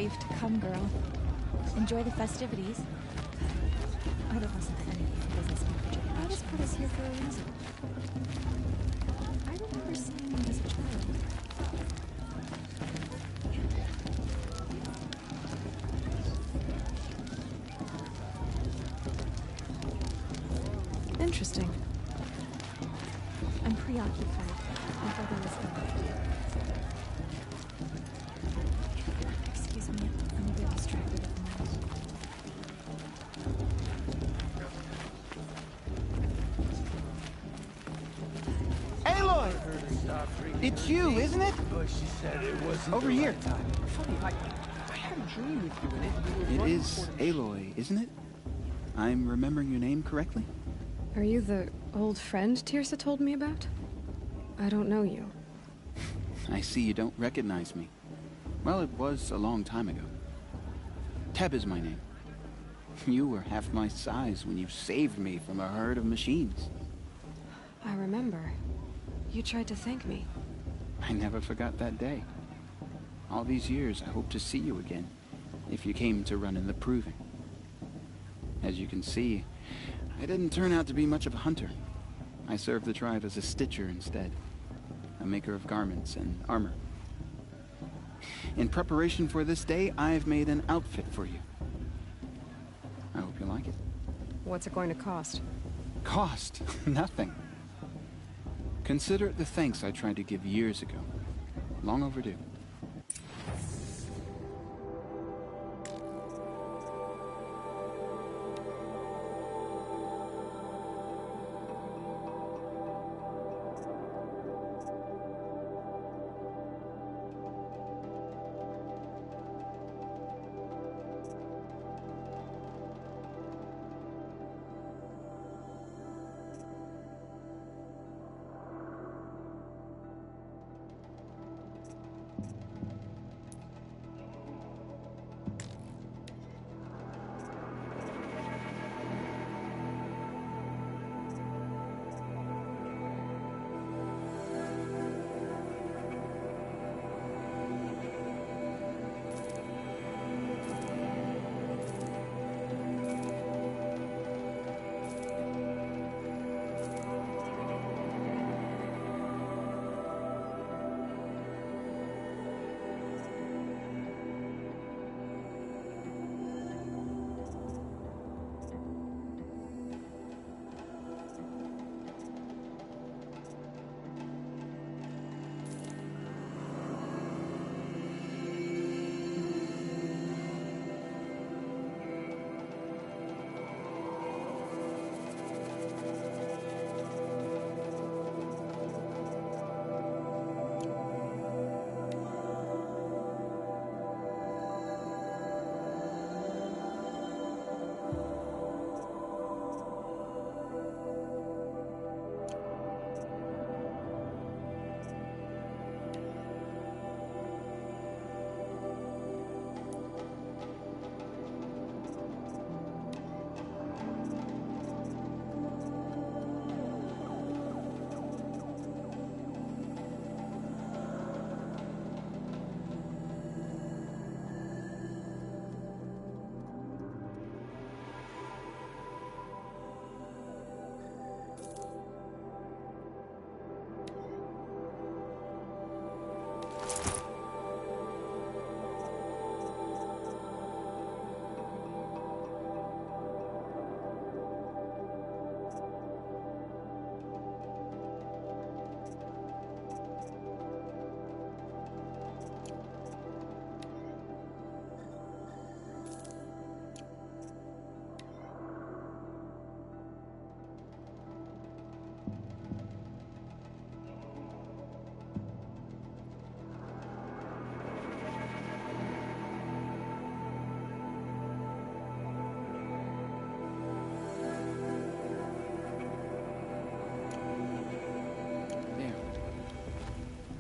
brave to come, girl. Enjoy the festivities. I don't listen to anything that doesn't speak for Japan. God has put us here for a reason. I remember seeing you as a child. Interesting. I'm preoccupied. My brother was ill. Excuse me, I'm a bit distracted at the moment. Aloy! It's you, isn't it? But she said it wasn't Over the here. right time. Funny, I had a dream with you in it. You were It running is toward a- Aloy, isn't it? I'm remembering your name correctly? Are you the old friend Tirsa told me about? I don't know you. I see you don't recognize me. Well, it was a long time ago. Teb is my name. You were half my size when you saved me from a herd of machines. I remember. You tried to thank me. I never forgot that day. All these years, I hope to see you again, if you came to run in the Proving. As you can see, I didn't turn out to be much of a hunter. I served the tribe as a stitcher instead, a maker of garments and armor. In preparation for this day, I've made an outfit for you. I hope you like it. What's it going to cost? Cost? Nothing. Consider it the thanks I tried to give years ago. Long overdue.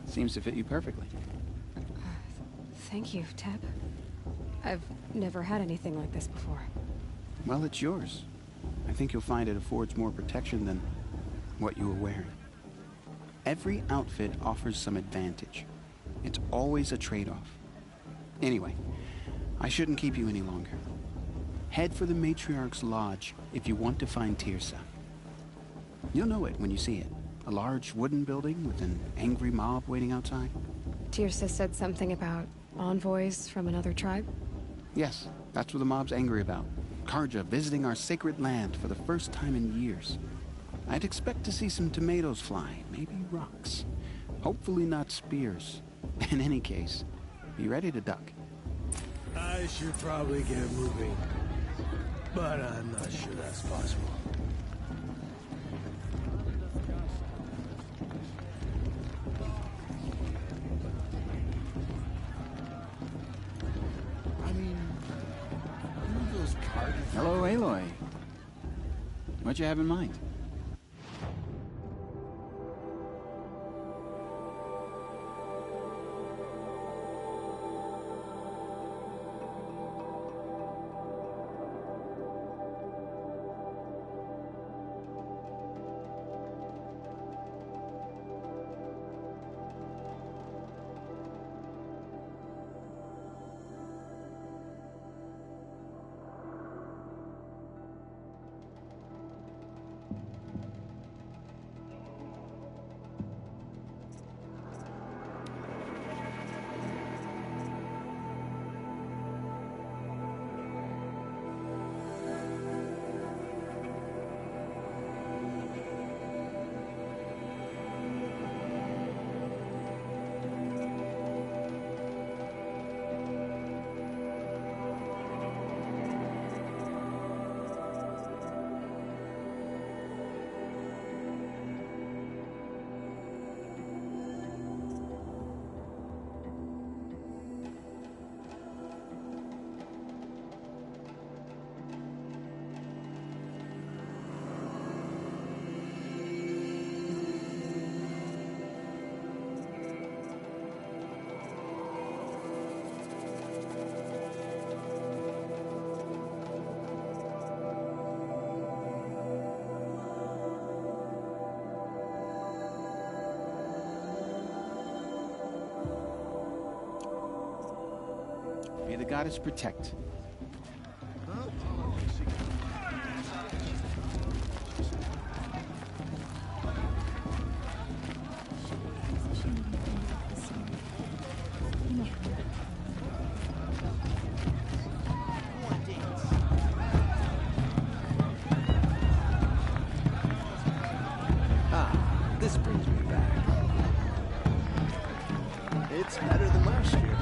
Seems to fit you perfectly. Thank you, Teb. I've never had anything like this before. Well, it's yours. I think you'll find it affords more protection than what you were wearing. Every outfit offers some advantage. It's always a trade-off. Anyway, I shouldn't keep you any longer. Head for the Matriarch's Lodge if you want to find Tirsa. You'll know it when you see it. A large wooden building with an angry mob waiting outside. Tirsa said something about envoys from another tribe. Yes, that's what the mob's angry about. Karja visiting our sacred land for the first time in years. I'd expect to see some tomatoes fly, maybe rocks. Hopefully not spears. In any case, be ready to duck. I should probably get moving, but I'm not sure that's possible. I mean, who are those cards? Hello, Aloy. What you have in mind? May the goddess protect. Ah, this brings me back. It's better than last year.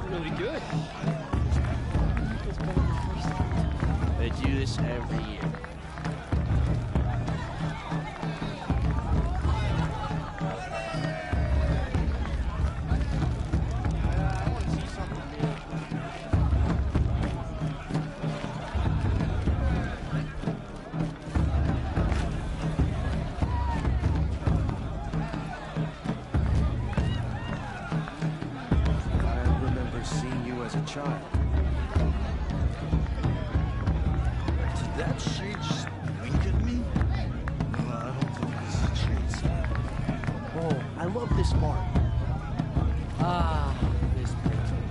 Really good. They do this every year. Child. Did that shade just wink at me? No, I don't think this is a chase. Oh, I love this mark. Ah, this picture.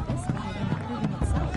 This guy than the proving itself.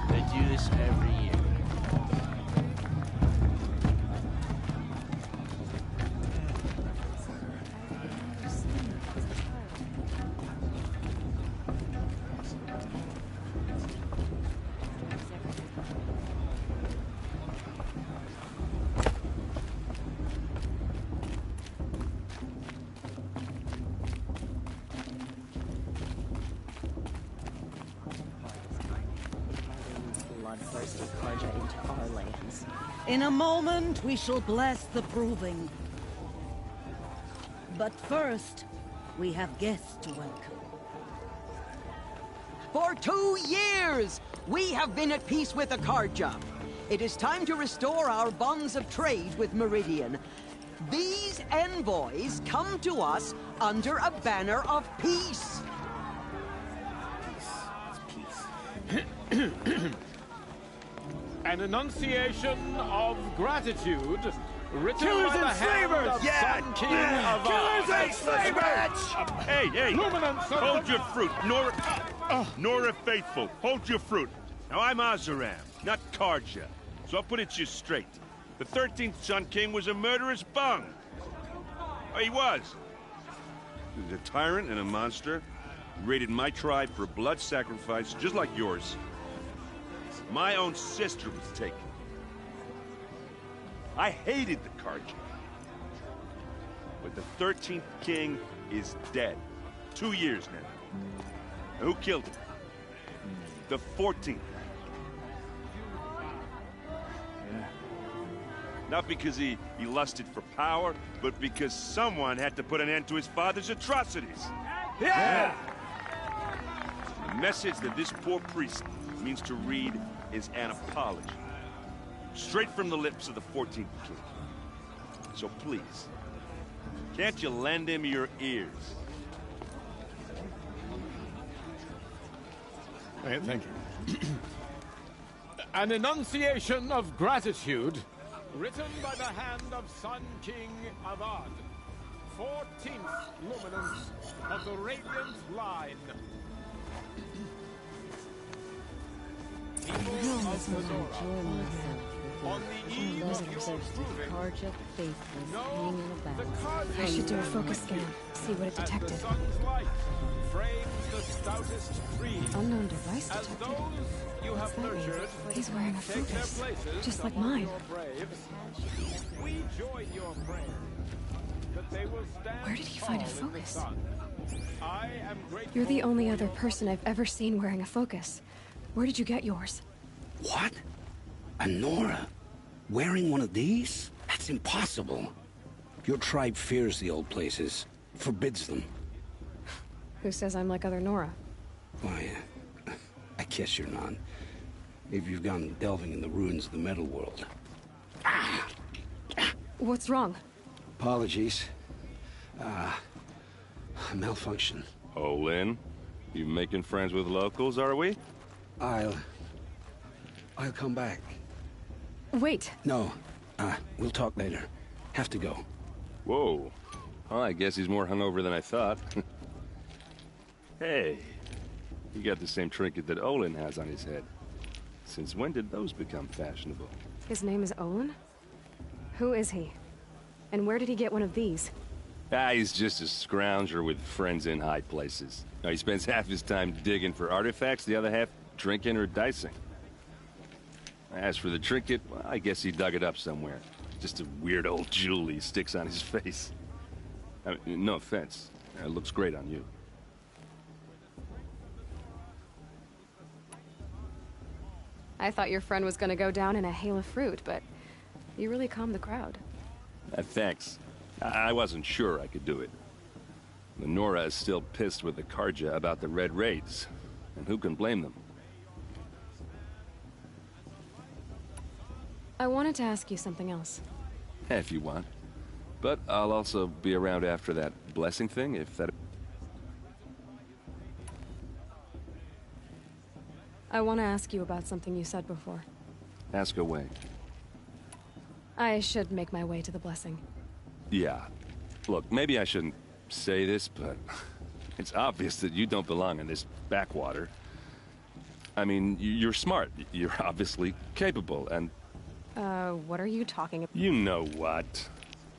They do this every year. take Karja into our lands. In a moment, we shall bless the proving. But first, we have guests to welcome. For 2 years, we have been at peace with the Karja. It is time to restore our bonds of trade with Meridian. These envoys come to us under a banner of peace. An enunciation of gratitude written Killers by the and hand slavers! of Yeah! Sun King Yeah! of Killers and slavers! Hey, hey! Luminance of Hold the- your fruit, Nora Faithful. Hold your fruit. Now I'm Oseram, not Karja, so I'll put it to you straight. The 13th Sun King was a murderous bung. Oh, he was. He was a tyrant and a monster. He raided my tribe for blood sacrifice, just like yours. My own sister was taken. I hated the Karja. But the 13th king is dead. 2 years now. And who killed him? The 14th. Not because he lusted for power, but because someone had to put an end to his father's atrocities. Yeah! The message that this poor priest means to read is an apology. Straight from the lips of the 14th king. So please, can't you lend him your ears? Thank you. An enunciation of gratitude written by the hand of Sun King Avad, 14th luminance of the Radiant Line. People of Mizora, on the eve of your proving, Karja faithless know hanging the about. Karja I should do a focus scan, see what it as the detected. sun's light frames the stoutest trees. Unknown device As detected. those you have What's that mean? nurtured He's wearing a take their focus, places just like among mine. your braves, we join your prayer that they will stand Where did he find a tall in the focus? sun. I am grateful You're the only for other your person I've ever seen wearing a focus. Where did you get yours? What? A Nora? Wearing one of these? That's impossible. Your tribe fears the old places, forbids them. Who says I'm like other Nora? Why, I guess you're not. If you've gone delving in the ruins of the metal world. What's wrong? Apologies. Malfunction. Oh, Lynn, you making friends with locals, are we? I'll come back. Wait. No, we'll talk later. Have to go. Whoa. Well, I guess he's more hungover than I thought. Hey, you got the same trinket that Olin has on his head. Since when did those become fashionable? His name is Olin? Who is he? And where did he get one of these? He's just a scrounger with friends in high places. Now, he spends half his time digging for artifacts, the other half drinking or dicing. As for the trinket, well, I guess he dug it up somewhere. Just a weird old jewel he sticks on his face. I mean, no offense. It looks great on you. I thought your friend was gonna go down in a hail of fruit, but you really calmed the crowd. Thanks. I wasn't sure I could do it. The Nora is still pissed with the Karja about the Red Raids. And who can blame them? I wanted to ask you something else. If you want. But I'll also be around after that blessing thing, if that... I want to ask you about something you said before. Ask away. I should make my way to the blessing. Yeah. Look, maybe I shouldn't say this, but it's obvious that you don't belong in this backwater. I mean, you're smart. You're obviously capable, and... What are you talking about? You know what.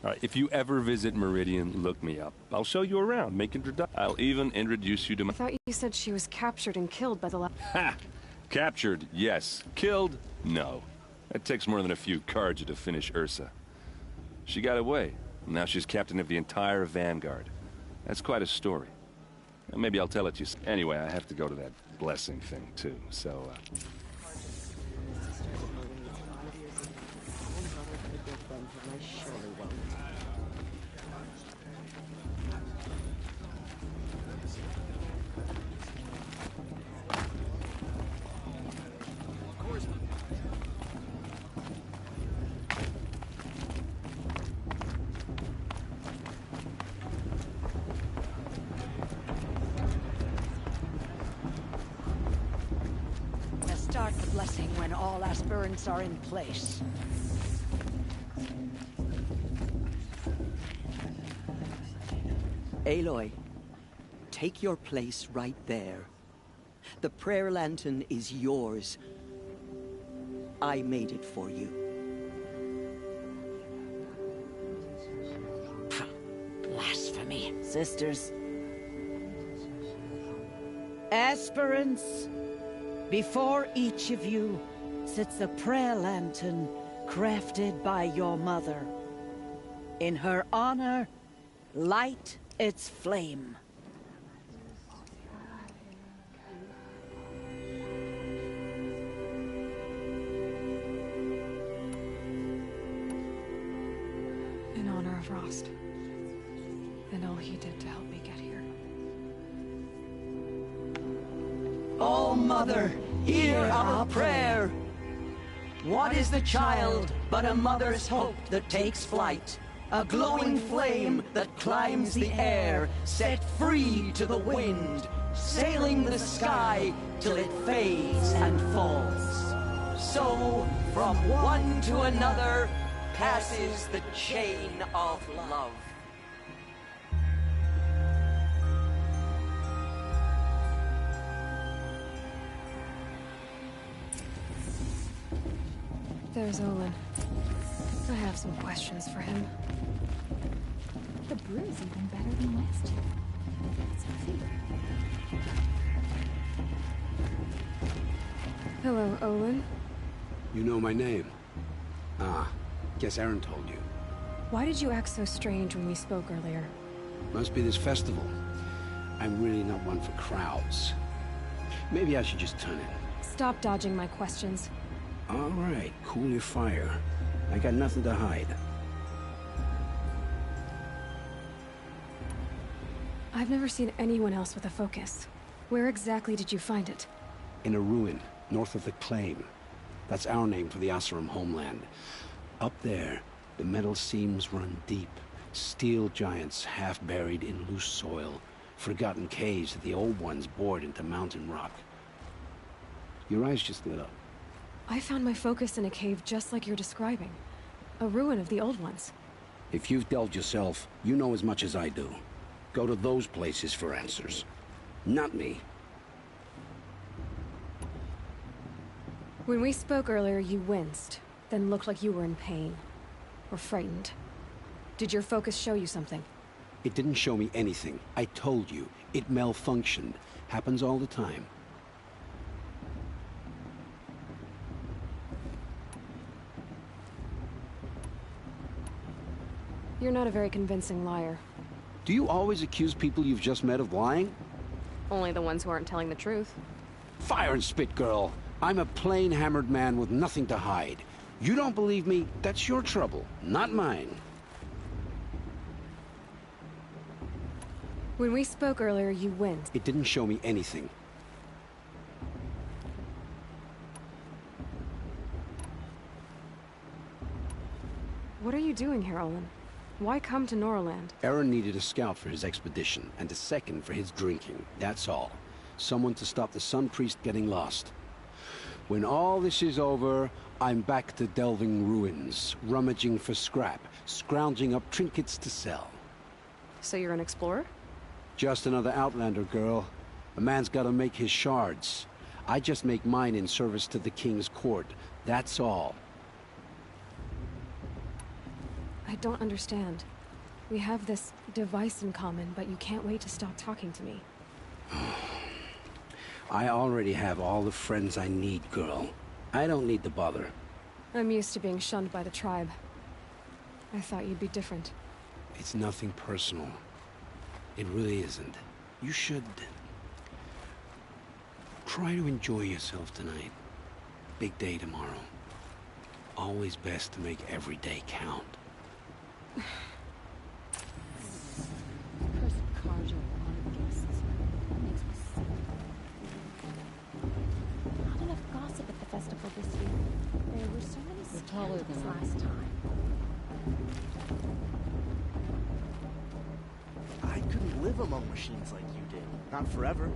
All right, if you ever visit Meridian, look me up. I'll show you around, make introductions. I'll even introduce you to my... I thought you said she was captured and killed by the Ha! Captured, yes. Killed, no. It takes more than a few Karja to finish Ursa. She got away. Now she's captain of the entire Vanguard. That's quite a story. Maybe I'll tell it to you. Anyway, I have to go to that blessing thing, too, so... I surely won't. Start the blessing when all aspirants are in place. Aloy, take your place right there. The prayer lantern is yours. I made it for you. Blasphemy. Sisters. Aspirants, before each of you sits a prayer lantern crafted by your mother. In her honor, light its flame. In honor of Rost. And all he did to help me get here. Oh, Mother, hear our prayer. What is the child but a mother's hope that takes flight? A glowing flame that climbs the air, set free to the wind, sailing the sky till it fades and falls. So, from one to another, passes the chain of love. There's Olin. I have some questions for him. The brew's even better than last year. That's not fair. Hello, Olin. You know my name? Ah, guess Aaron told you. Why did you act so strange when we spoke earlier? Must be this festival. I'm really not one for crowds. Maybe I should just turn in. Stop dodging my questions. All right, cool your fire. I got nothing to hide. I've never seen anyone else with a focus. Where exactly did you find it? In a ruin, north of the Claim. That's our name for the Oseram homeland. Up there, the metal seams run deep. Steel giants half buried in loose soil. Forgotten caves that the old ones bored into mountain rock. Your eyes just lit up. I found my focus in a cave just like you're describing. A ruin of the old ones. If you've delved yourself, you know as much as I do. Go to those places for answers. Not me. When we spoke earlier, you winced, then looked like you were in pain. Or frightened. Did your focus show you something? It didn't show me anything. I told you. It malfunctioned. Happens all the time. You're not a very convincing liar. Do you always accuse people you've just met of lying? Only the ones who aren't telling the truth. Fire and spit, girl. I'm a plain hammered man with nothing to hide. You don't believe me, that's your trouble, not mine. When we spoke earlier, you winced. It didn't show me anything. What are you doing here, Olin? Why come to Norland? Aaron needed a scout for his expedition, and a second for his drinking. That's all. Someone to stop the Sun Priest getting lost. When all this is over, I'm back to delving ruins, rummaging for scrap, scrounging up trinkets to sell. So you're an explorer? Just another Outlander, girl. A man's gotta make his shards. I just make mine in service to the King's court. That's all. I don't understand. We have this device in common, but you can't wait to stop talking to me. I already have all the friends I need, girl. I don't need the bother. I'm used to being shunned by the tribe. I thought you'd be different. It's nothing personal. It really isn't. You should... try to enjoy yourself tonight. Big day tomorrow. Always best to make every day count. Cursed Karja will honor the guests. That makes me sick. Not enough gossip at the festival this year. There were so many You're taller scandals than last time. I couldn't live among machines like you did. Not forever.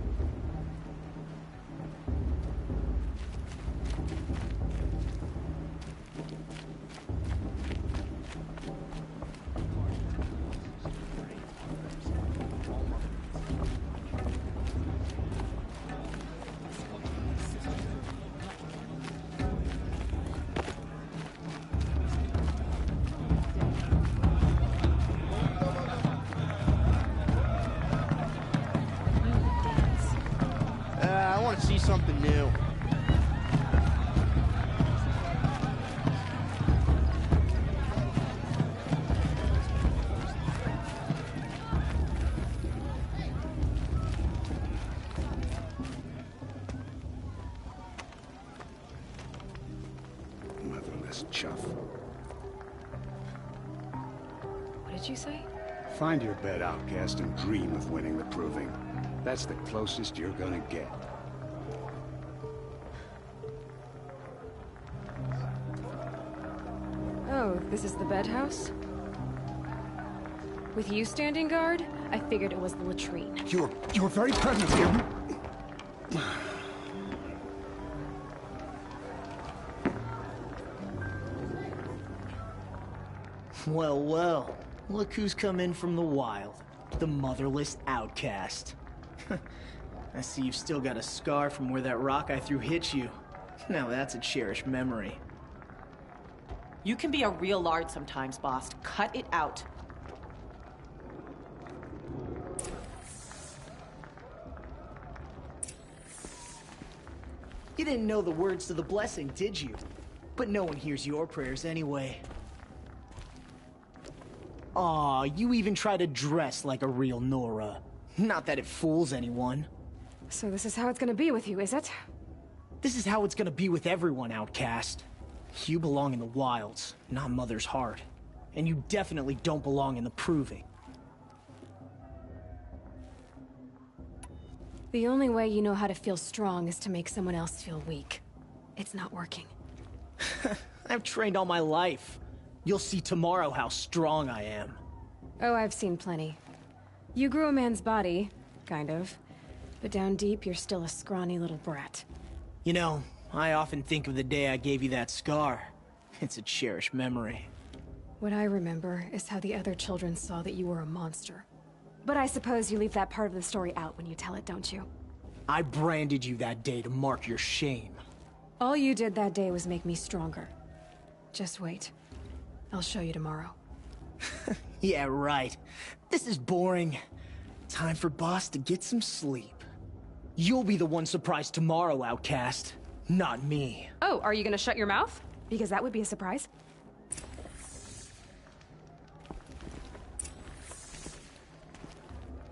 I want to see something new. Motherless chuff. What did you say? Find your bed, outcast, and dream of winning the proving. That's the closest you're gonna get. Oh, this is the bed house? With you standing guard, I figured it was the latrine. Your very presence here. Well, well. Look who's come in from the wild. The motherless outcast. I see you've still got a scar from where that rock I threw hit you. Now that's a cherished memory. You can be a real lard sometimes, boss. Cut it out. You didn't know the words to the blessing, did you? But no one hears your prayers anyway. Aw, you even try to dress like a real Nora. Not that it fools anyone. So this is how it's gonna be with you, is it? This is how it's gonna be with everyone, outcast. You belong in the wilds, not Mother's Heart. And you definitely don't belong in the Proving. The only way you know how to feel strong is to make someone else feel weak. It's not working. I've trained all my life. You'll see tomorrow how strong I am. Oh, I've seen plenty. You grew a man's body, kind of. But down deep, you're still a scrawny little brat. You know, I often think of the day I gave you that scar. It's a cherished memory. What I remember is how the other children saw that you were a monster. But I suppose you leave that part of the story out when you tell it, don't you? I branded you that day to mark your shame. All you did that day was make me stronger. Just wait. I'll show you tomorrow. Yeah, right. This is boring. Time for Boss to get some sleep. You'll be the one surprised tomorrow, outcast. Not me. Oh, are you gonna shut your mouth? Because that would be a surprise.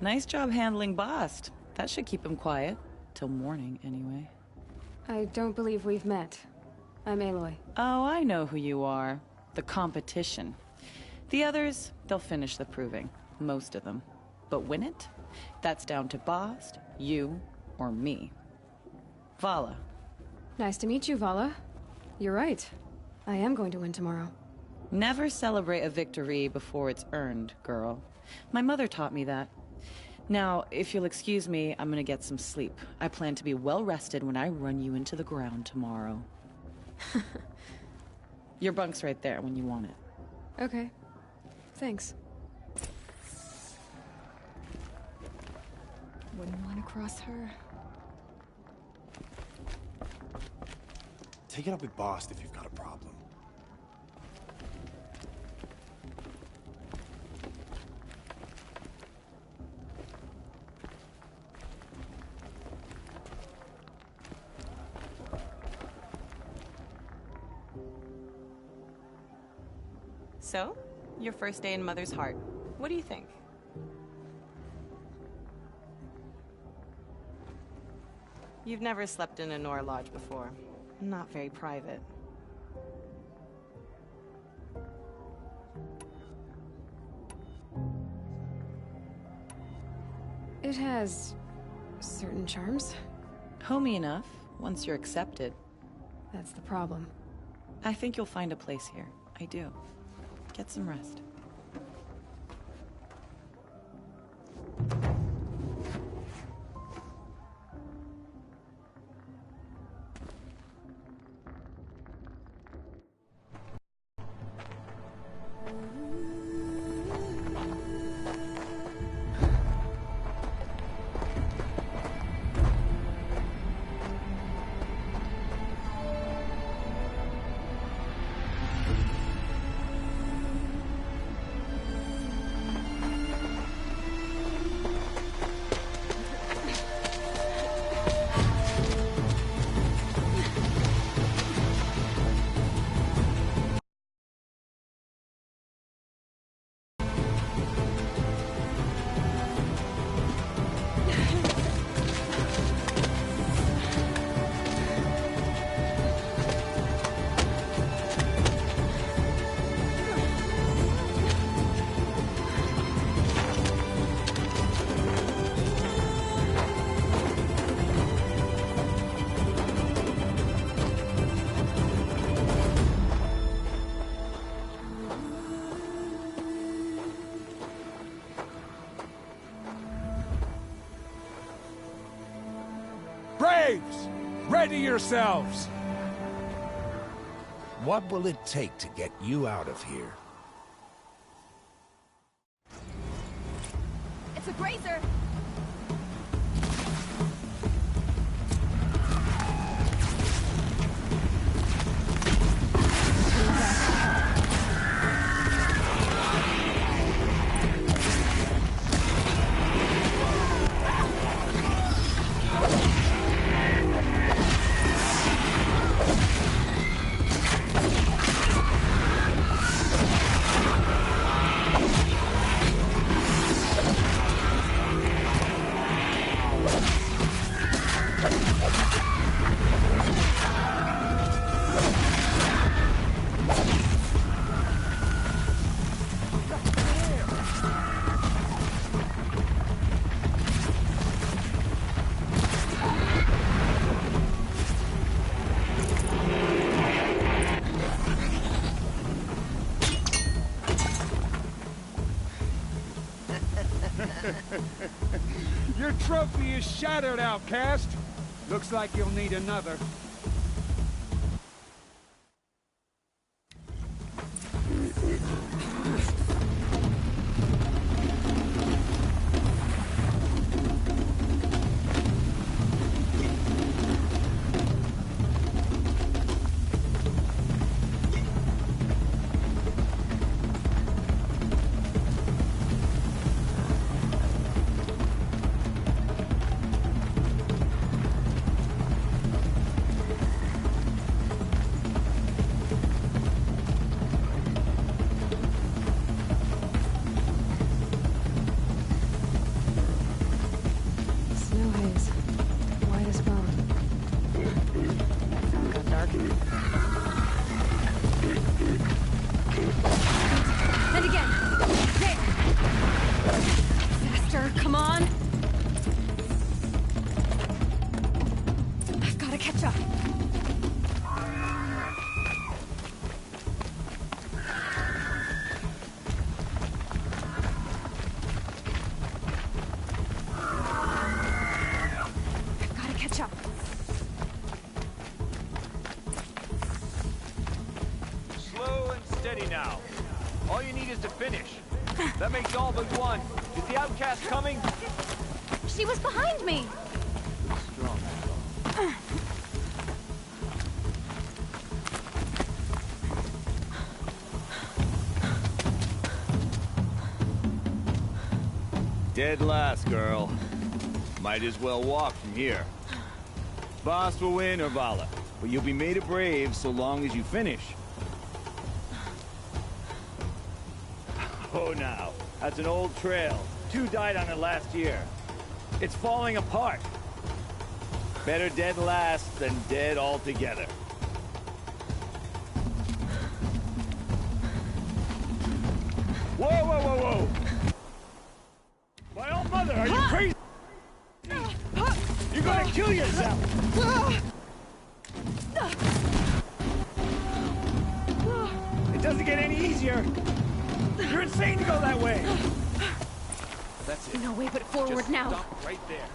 Nice job handling Bast. That should keep him quiet. Till morning, anyway. I don't believe we've met. I'm Aloy. Oh, I know who you are. The competition. The others, they'll finish the proving. Most of them. But win it? That's down to Bast, you, or me. Vala. Nice to meet you, Vala. You're right. I am going to win tomorrow. Never celebrate a victory before it's earned, girl. My mother taught me that. Now, if you'll excuse me, I'm gonna get some sleep. I plan to be well rested when I run you into the ground tomorrow. Your bunk's right there when you want it. Okay. Thanks. Wouldn't want to cross her. Take it up with Bast if you've got a problem. So, your first day in Mother's Heart. What do you think? You've never slept in a Nora Lodge before. Not very private. It has certain charms. Homey enough, once you're accepted. That's the problem. I think you'll find a place here. I do. Get some rest. Braves! Ready yourselves! What will it take to get you out of here? It's a grazer! Your trophy is shattered, outcast. Looks like you'll need another. That makes all but one. Is the outcast coming? She was behind me! Strong. Dead last, girl. Might as well walk from here. Boss will win or Vala, but you'll be made a brave so long as you finish. Oh, now. That's an old trail. 2 died on it last year. It's falling apart. Better dead last than dead altogether. Whoa, whoa, whoa, whoa! My old mother, are you crazy? gonna kill yourself! It doesn't get any easier. You're insane to go that way. That's it. No way but forward now. Stop right there.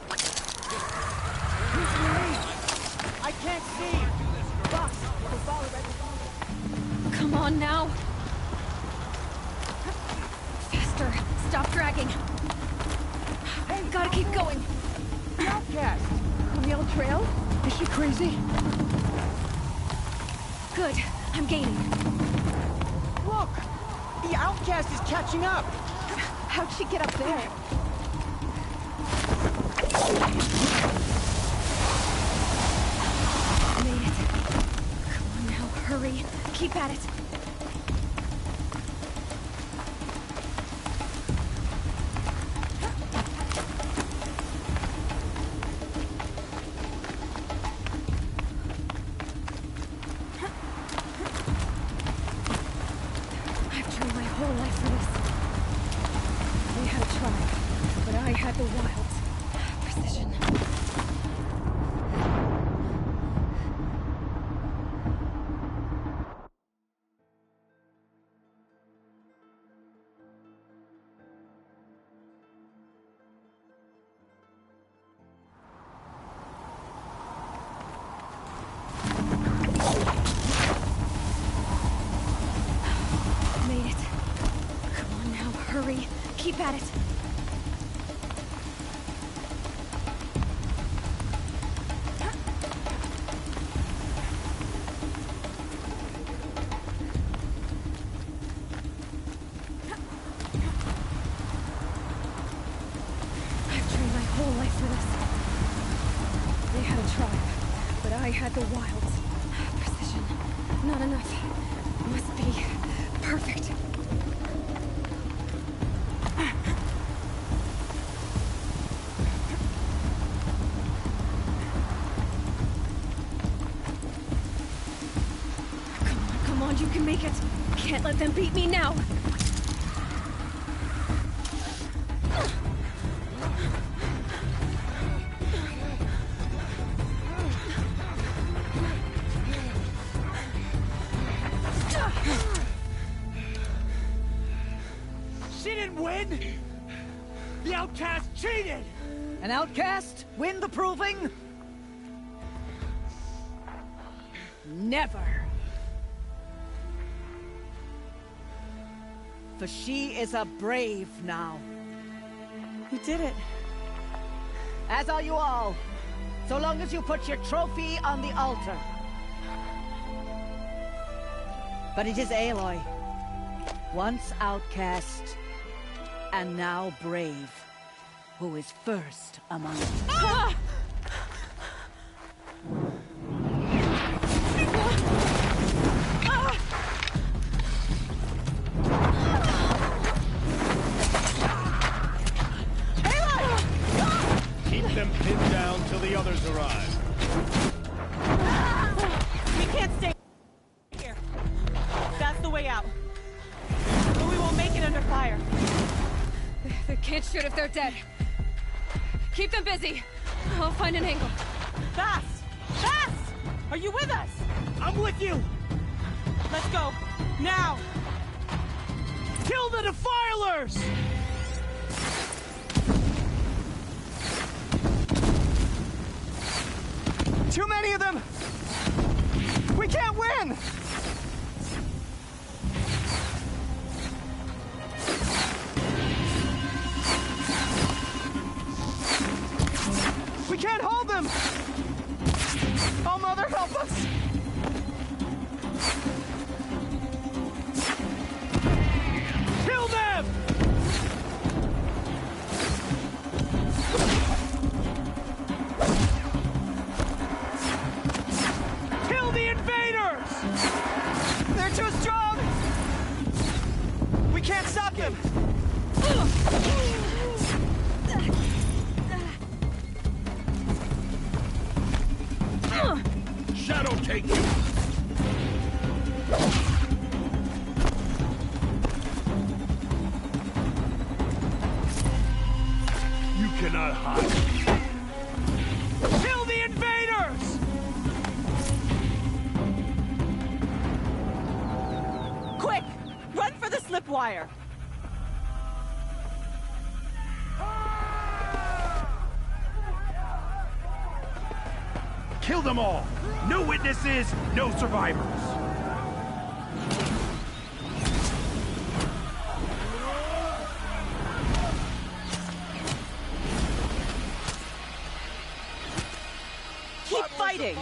I can't see! Boss, Come on now. Faster. Stop dragging. Hey, gotta keep going. The outcast! On the old trail? Is she crazy? Good. I'm gaining. Look! The outcast is catching up! How'd she get up there? Made it. Come on now, hurry. Keep at it. I've trained my whole life for this. They had a tribe, but I had the wilds. Precision. Made it. Come on now, hurry. Keep at it. I've trained my whole life for this. They had a tribe, but I had the wilds. Precision. Not enough. Must be perfect. Come on, you can make it. Can't let them beat me now. She didn't win! The outcast cheated! An outcast? Win the proving? Never. For she is a brave now. You did it. As are you all. So long as you put your trophy on the altar. But it is Aloy. Once outcast, and now brave, who is first among us. Ah! Keep them pinned down till the others arrive. We can't stay here. That's the way out. But we won't make it under fire. They can't shoot if they're dead. Keep them busy. I'll find an angle. Fast! Fast! Are you with us? I'm with you! Let's go. Now! Kill the Defilers! Too many of them! We can't win! We can't hold them! Oh, Mother, help us! Kill them! Kill the invaders! They're too strong! We can't stop them! Shadow take you! You cannot hide. Kill tripwire! Kill them all! No witnesses, no survivors! Keep fighting!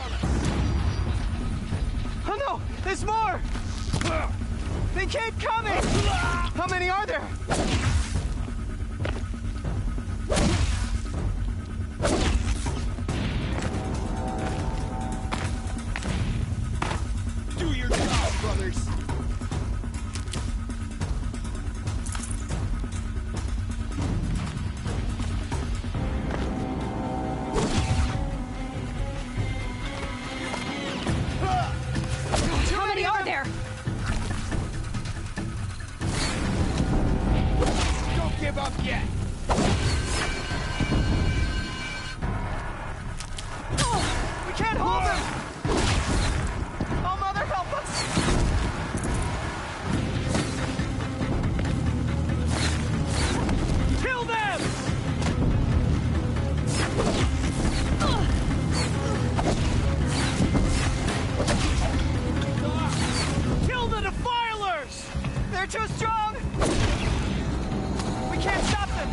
Oh no! There's more! They keep coming! How many are there? Do your job, brothers! How many are there? Don't give up yet! Oh, we can't hold them! Oh, Mother, help us! Kill them! Kill the Defilers! They're too strong! We can't stop them!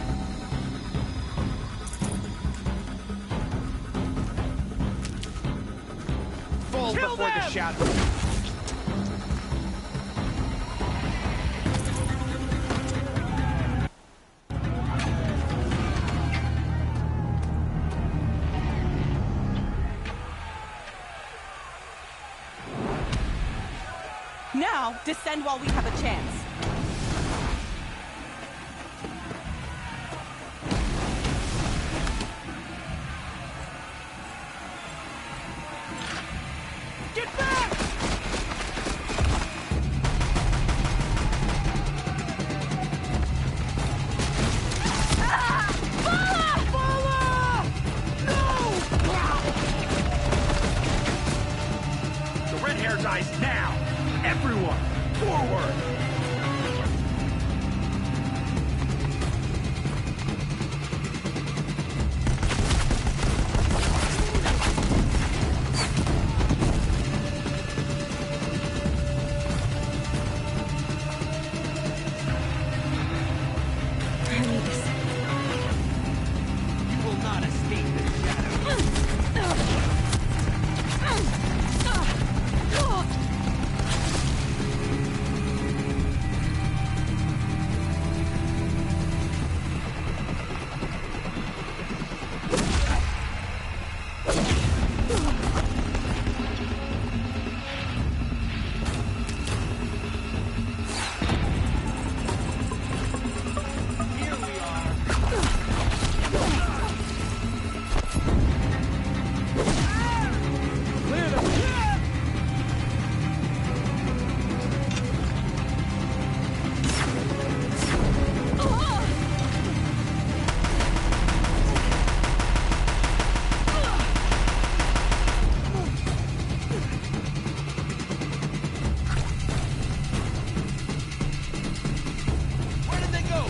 Fall Kill before the them! shadow. Now, descend while we have a chance. Get back! The red hair dies now! Everyone, forward! I need this. You will not escape the shadow. Here we are. Clear them! Where did they go?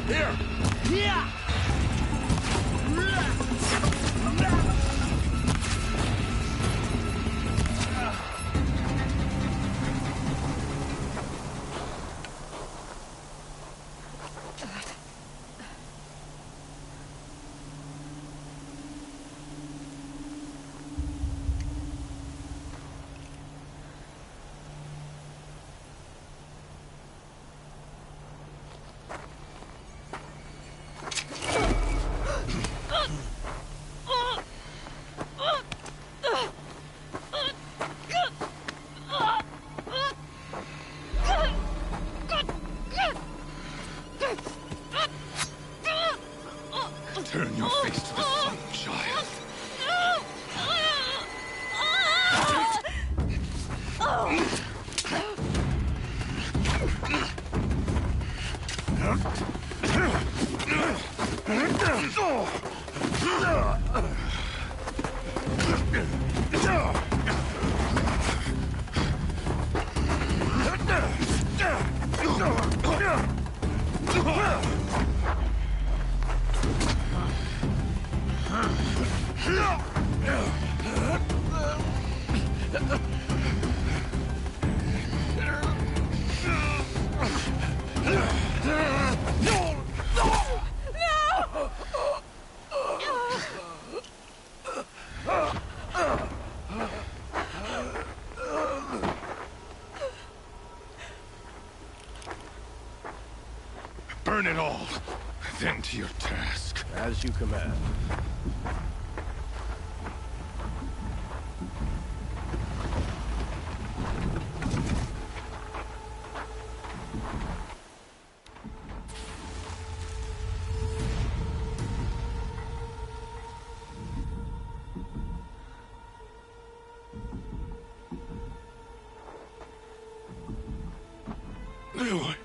Here! Yeah! Turn your face to the sun, child. Burn it all, then to your task. As you command. Aloy.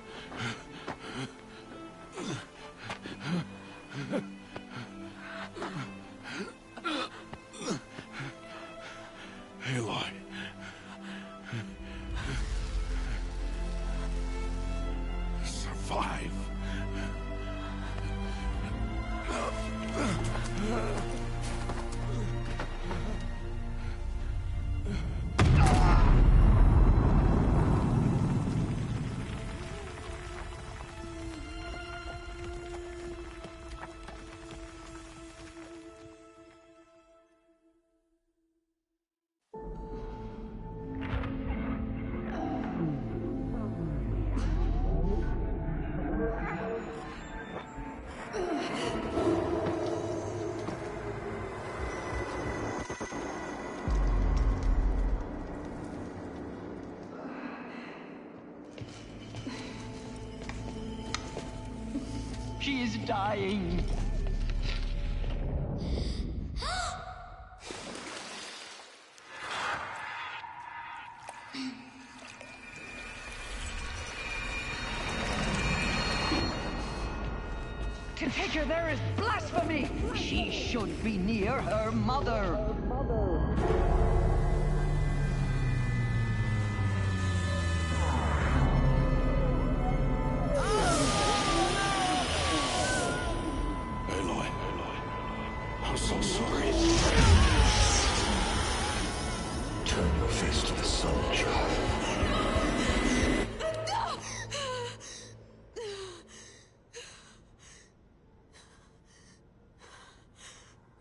Aloy. Survive. She is dying. To take her there is blasphemy. She should be near her mother. Aloy. I'm so sorry. Turn your face to the sun, child.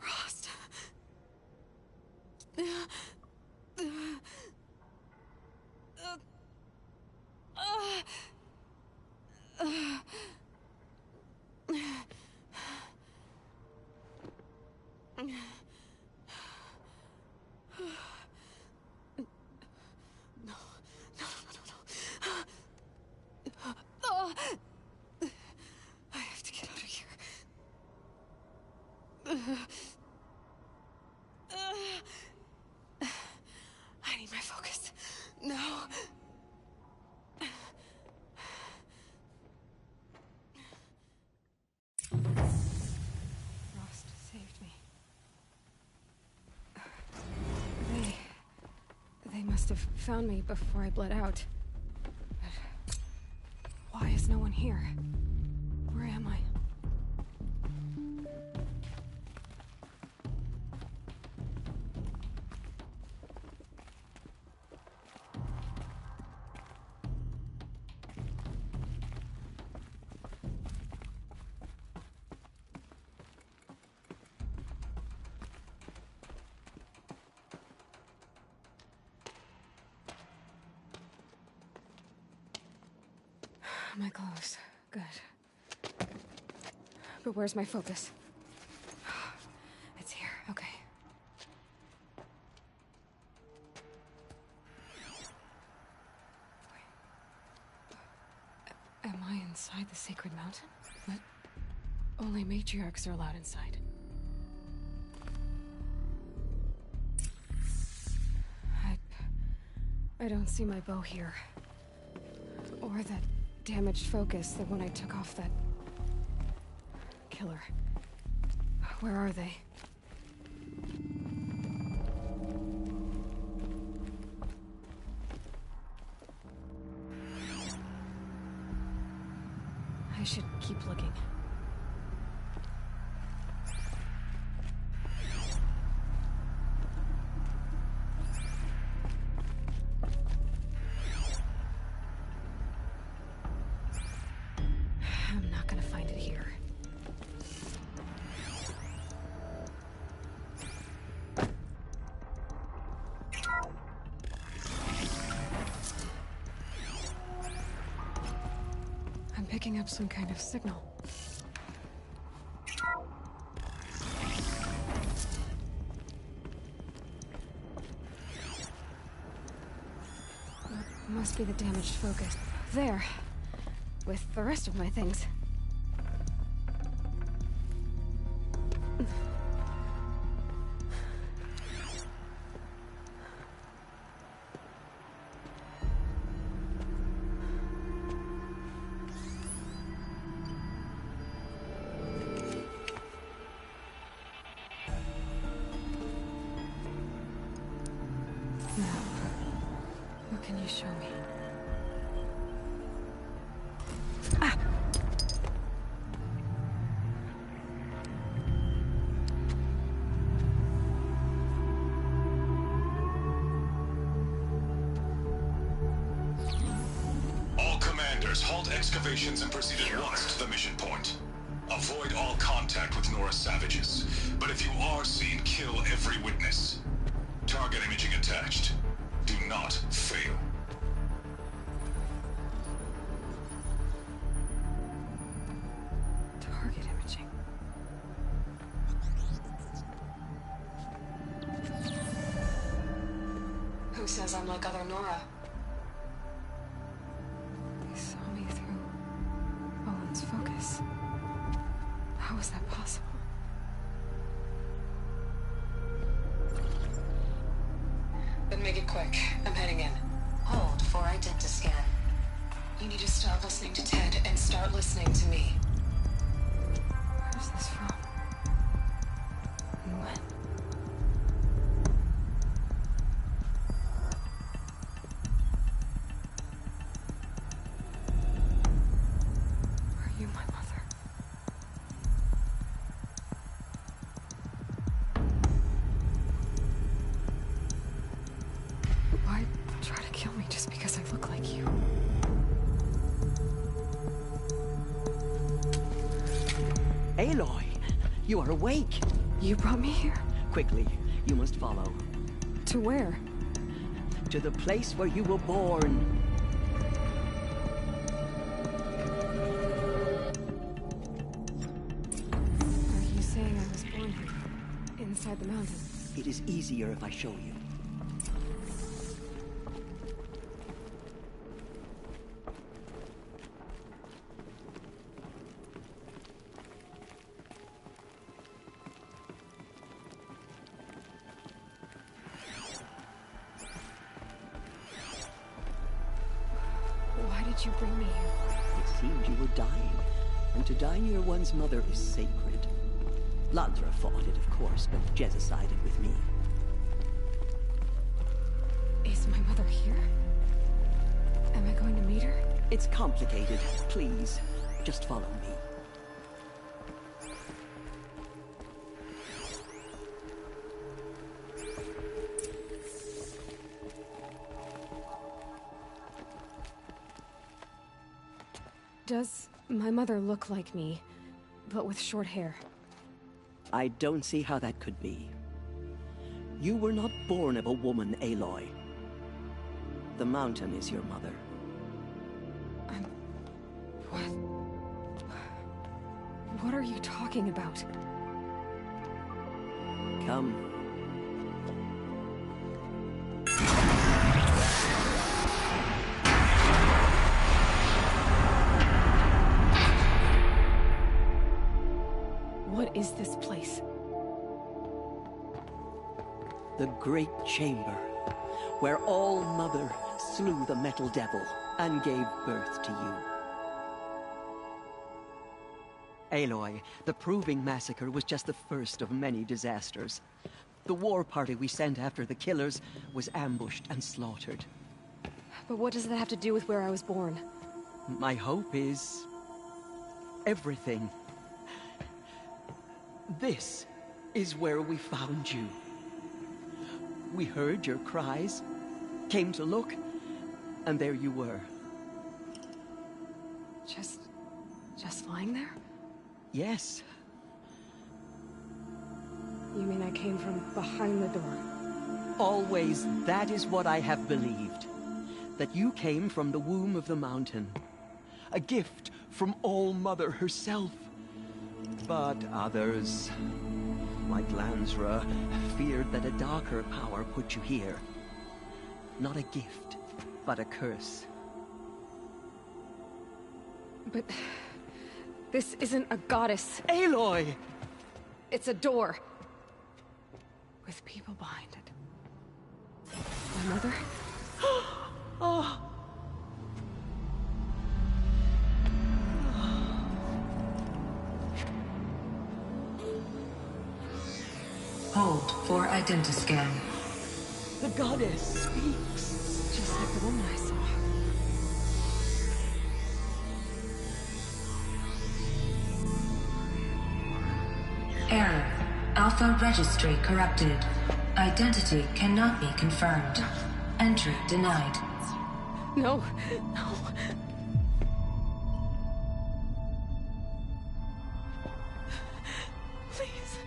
Rost. I have to get out of here. I need my focus. No. Rost saved me. They must have found me before I bled out. But why is no one here? Where am I? My clothes. Good. But where's my focus? It's here. Okay. Wait. Am I inside the sacred mountain? But only matriarchs are allowed inside. I don't see my bow here. Or that damaged focus, the one I took off that... killer. Where are they? I should keep looking. I'm not gonna find it here. I'm picking up some kind of signal. Must be the damaged focus. There. With the rest of my things. Now, what can you show me? Ah! All commanders, halt excavations and proceed at once to the mission point. Avoid all contact with Nora savages, but if you are seen, kill every witness. Target imaging attached. Do not fail. Target imaging. Who says I'm like other Nora? They saw me through Owen's focus. How is that possible? Then make it quick. I'm heading in. Hold for identiscan. You need to stop listening to Ted and start listening to me. Where's this from? And when? Are you my mother? Why try to kill me just because I look like you? Aloy, you are awake. You brought me here? Quickly, you must follow. To where? To the place where you were born. Are you saying I was born here? Inside the mountain? It is easier if I show you. Why did you bring me here? It seemed you were dying, and to die near one's mother is sacred. Ladra fought it, of course, but Jezza sided with me. Is my mother here? Am I going to meet her? It's complicated. Please, just follow me. Does my mother look like me, but with short hair? I don't see how that could be. You were not born of a woman, Aloy. The mountain is your mother. What are you talking about? Come. What is this place? The Great Chamber where All Mother slew the Metal Devil and gave birth to you. Aloy, the Proving Massacre was just the first of many disasters. The war party we sent after the killers was ambushed and slaughtered. But what does that have to do with where I was born? My hope is... everything. This is where we found you. We heard your cries, came to look, and there you were. Just lying there? Yes. You mean I came from behind the door? Always, that is what I have believed. That you came from the womb of the mountain. A gift from All Mother herself. But others, like Lansra, feared that a darker power put you here. Not a gift, but a curse. But... this isn't a goddess. Aloy! It's a door. With people behind it. My mother? Oh. Hold for identiscan. The goddess speaks. Just like the woman I saw. Error. Alpha registry corrupted. Identity cannot be confirmed. Entry denied. No, no. Please.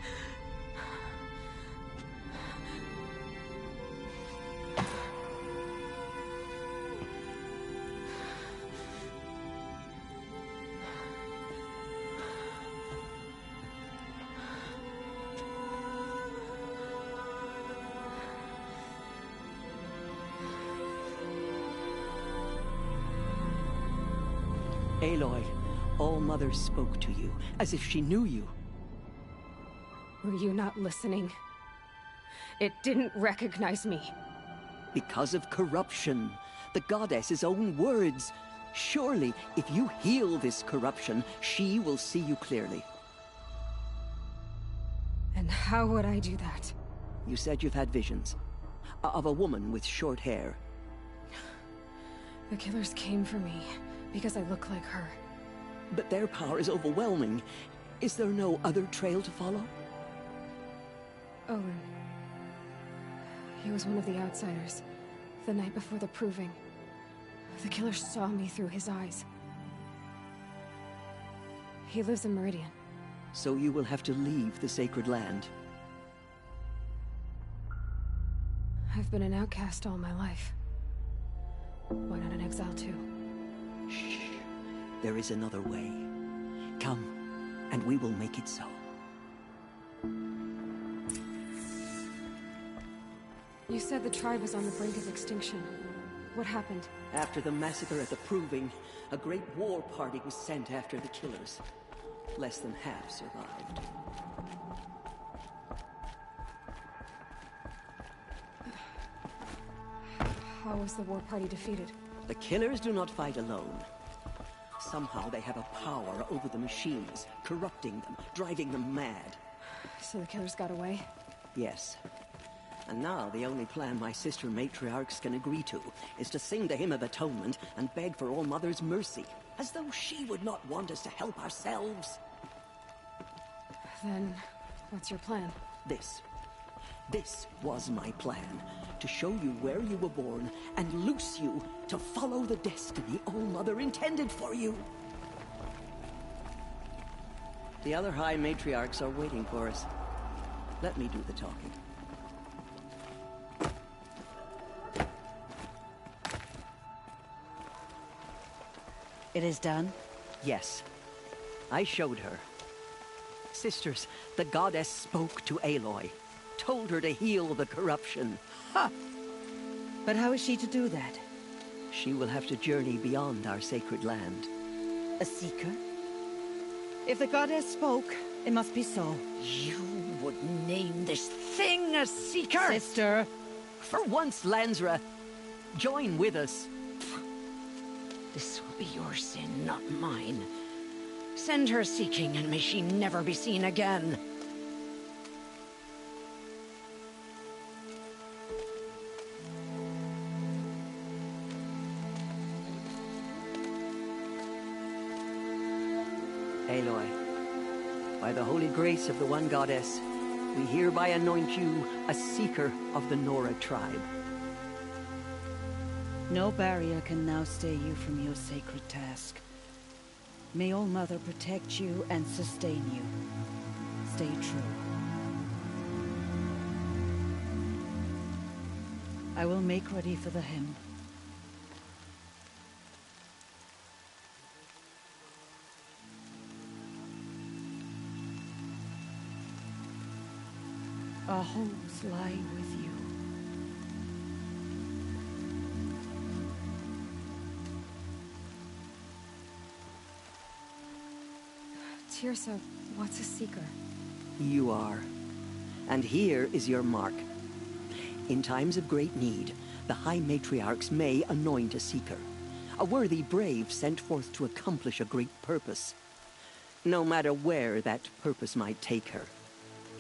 Aloy, All Mother spoke to you, as if she knew you. Were you not listening? It didn't recognize me. Because of corruption. The goddess's own words. Surely, if you heal this corruption, she will see you clearly. And how would I do that? You said you've had visions. Of a woman with short hair. The killers came for me. Because I look like her. But their power is overwhelming. Is there no other trail to follow? Owen. He was one of the outsiders. The night before the Proving. The killers saw me through his eyes. He lives in Meridian. So you will have to leave the sacred land. I've been an outcast all my life. Why not an exile too? Shh. There is another way. Come, and we will make it so. You said the tribe was on the brink of extinction. What happened? After the massacre at the Proving, a great war party was sent after the killers. Less than half survived. How was the war party defeated? The killers do not fight alone. Somehow they have a power over the machines, corrupting them, driving them mad. So the killers got away? Yes. And now the only plan my sister matriarchs can agree to is to sing the Hymn of Atonement and beg for All Mother's mercy, as though she would not want us to help ourselves. Then, what's your plan? This was my plan. To show you where you were born and loose you to follow the destiny All Mother intended for you. The other High Matriarchs are waiting for us. Let me do the talking. It is done? Yes. I showed her. Sisters, the goddess spoke to Aloy. Told her to heal the corruption. Ha! But how is she to do that? She will have to journey beyond our sacred land. A seeker? If the goddess spoke, it must be so. You would name this thing a seeker? Sister, For once, Lansra, join with us. This will be your sin, not mine. Send her seeking, and may she never be seen again. Aloy, by the holy grace of the One Goddess, we hereby anoint you a seeker of the Nora tribe. No barrier can now stay you from your sacred task. May All Mother protect you and sustain you. Stay true. I will make ready for the hymn. Our hopes lie with you. Teersa, what's a seeker? You are. And here is your mark. In times of great need, the High Matriarchs may anoint a seeker. A worthy brave sent forth to accomplish a great purpose. No matter where that purpose might take her.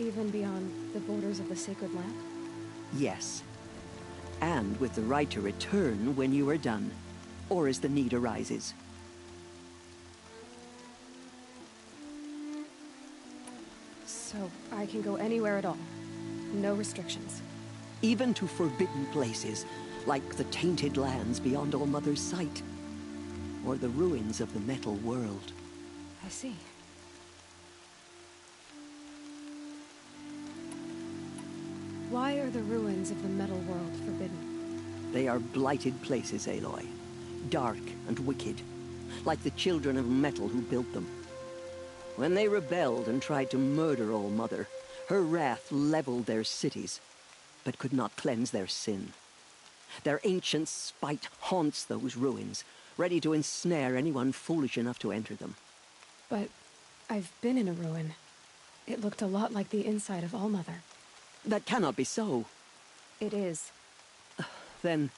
Even beyond the borders of the sacred land? Yes. And with the right to return when you are done, or as the need arises. So I can go anywhere at all? No restrictions? Even to forbidden places, like the tainted lands beyond All Mother's sight. Or the ruins of the metal world. I see. Why are the ruins of the metal world forbidden? They are blighted places, Aloy. Dark and wicked. Like the children of metal who built them. When they rebelled and tried to murder All Mother, her wrath leveled their cities, but could not cleanse their sin. Their ancient spite haunts those ruins, ready to ensnare anyone foolish enough to enter them. But I've been in a ruin. It looked a lot like the inside of All Mother. That cannot be so. It is. Then,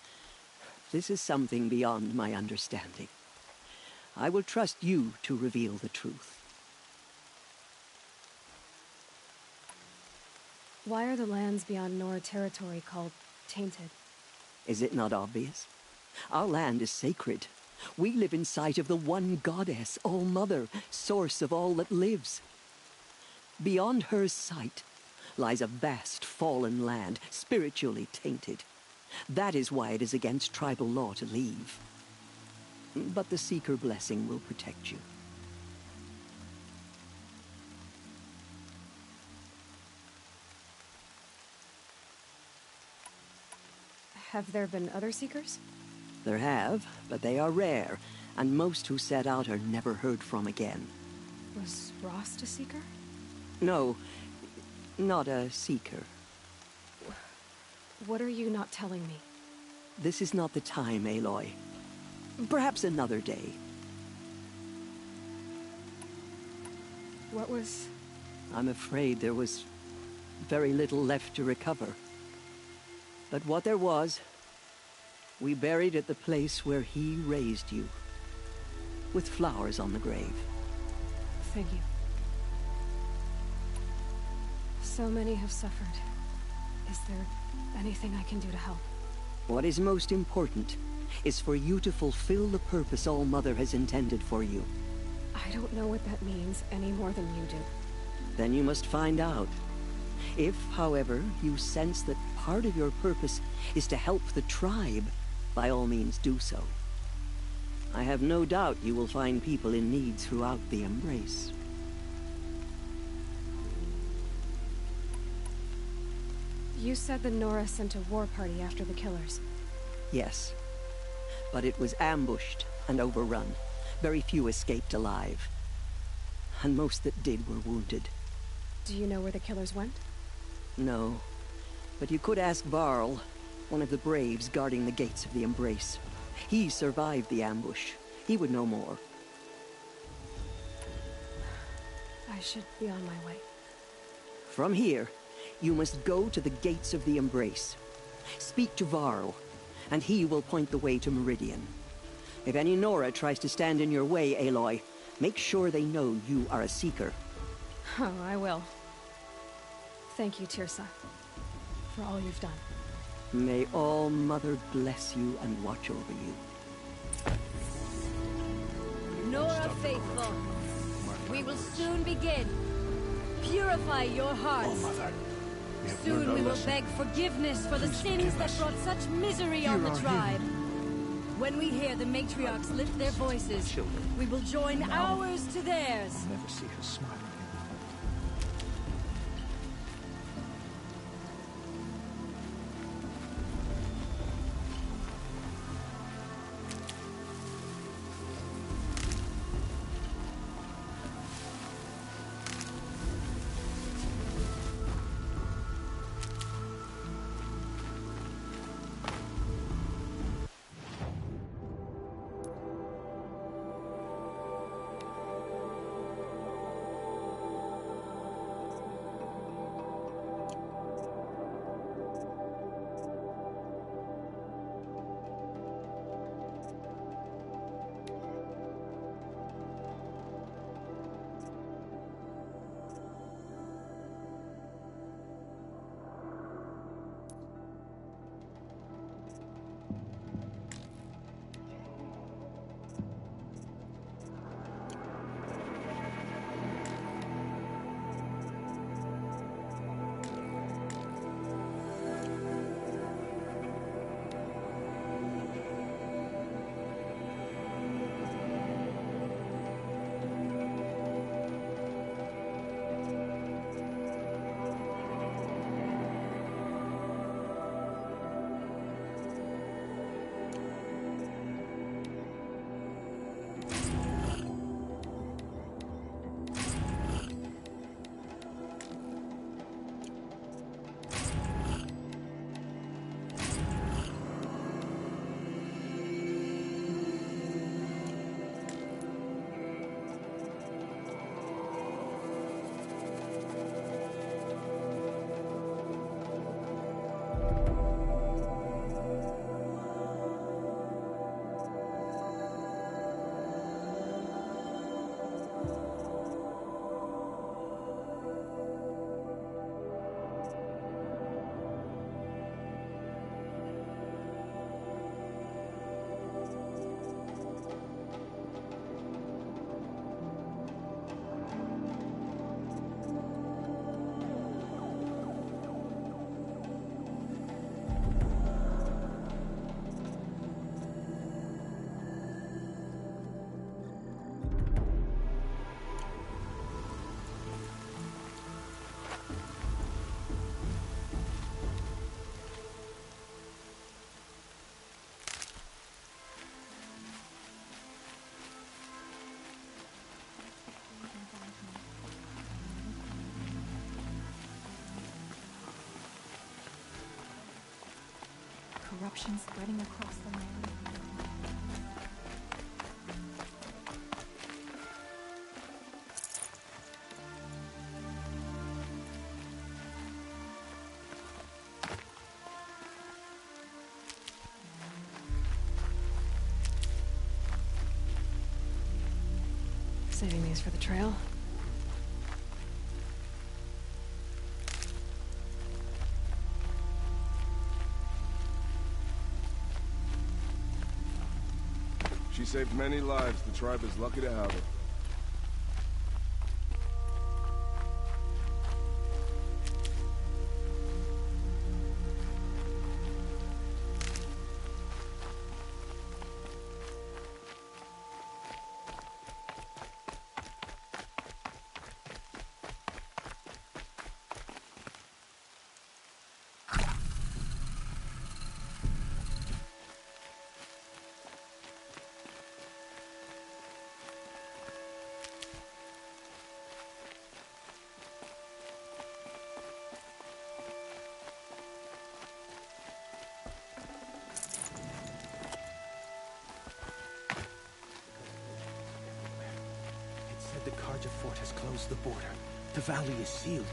this is something beyond my understanding. I will trust you to reveal the truth. Why are the lands beyond Nora territory called tainted? Is it not obvious? Our land is sacred. We live in sight of the One Goddess, All Mother, source of all that lives. Beyond her sight lies a vast fallen land, spiritually tainted. That is why it is against tribal law to leave. But the Seeker blessing will protect you. Have there been other Seekers? There have, but they are rare, and most who set out are never heard from again. Was Rost a Seeker? No, not a Seeker. What are you not telling me? This is not the time, Aloy. Perhaps another day. What was... I'm afraid there was very little left to recover. But what there was, we buried at the place where he raised you, with flowers on the grave. Thank you. So many have suffered. Is there anything I can do to help? What is most important is for you to fulfill the purpose All Mother has intended for you. I don't know what that means any more than you do. Then you must find out. If, however, you sense that part of your purpose is to help the tribe, by all means do so. I have no doubt you will find people in need throughout the Embrace. You said the Nora sent a war party after the killers. Yes. But it was ambushed and overrun. Very few escaped alive. And most that did were wounded. Do you know where the killers went? No. But you could ask Varl, one of the braves guarding the gates of the Embrace. He survived the ambush. He would know more. I should be on my way. From here, you must go to the gates of the Embrace. Speak to Varro, and he will point the way to Meridian. If any Nora tries to stand in your way, Aloy, make sure they know you are a Seeker. Oh, I will. Thank you, Teersa, for all you've done. May All Mother bless you and watch over you. Nora Faithful, we will soon begin. Purify your hearts. Oh, Mother. Soon we will beg forgiveness for the sins that brought such misery on the tribe. When we hear the matriarchs lift their voices, we will join ours to theirs. I'll never see her smile again. Corruption spreading across the land. Saving these for the trail. She saved many lives. The tribe is lucky to have her. The Carja fort has closed the border. The valley is sealed.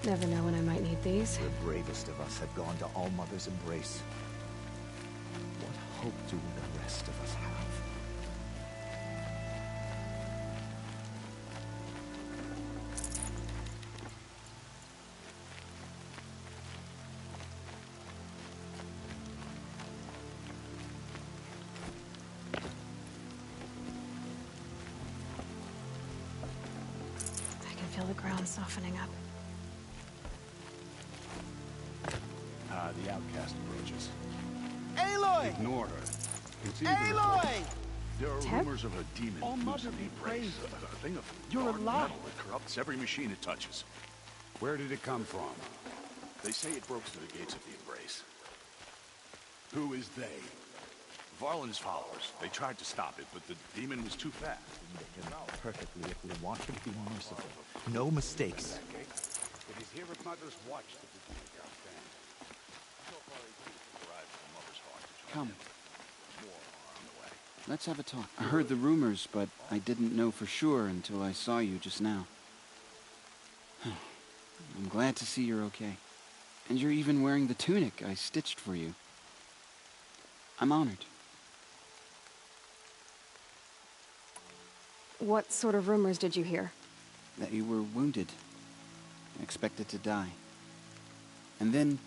Never know when I might need these. The bravest of us have gone to All-Mother's embrace. What hope do the rest of us have? I can feel the ground softening up. The outcast approaches. Aloy! Ignore her. Continue to Aloy! report. There are Teb? rumors of a demon loose in the embrace. A thing of You're dark alive. metal that corrupts every machine it touches. Where did it come from? They say it broke through the gates of the embrace. Who is they? Varlin's followers. They tried to stop it, but the demon was too fast. They can perfectly if we want to be merciful. No mistakes. It is here at Mother's Watch that the demon stand. Come. Let's have a talk. I heard the rumors, but I didn't know for sure until I saw you just now. I'm glad to see you're okay. And you're even wearing the tunic I stitched for you. I'm honored. What sort of rumors did you hear? That you were wounded. Expected to die. And then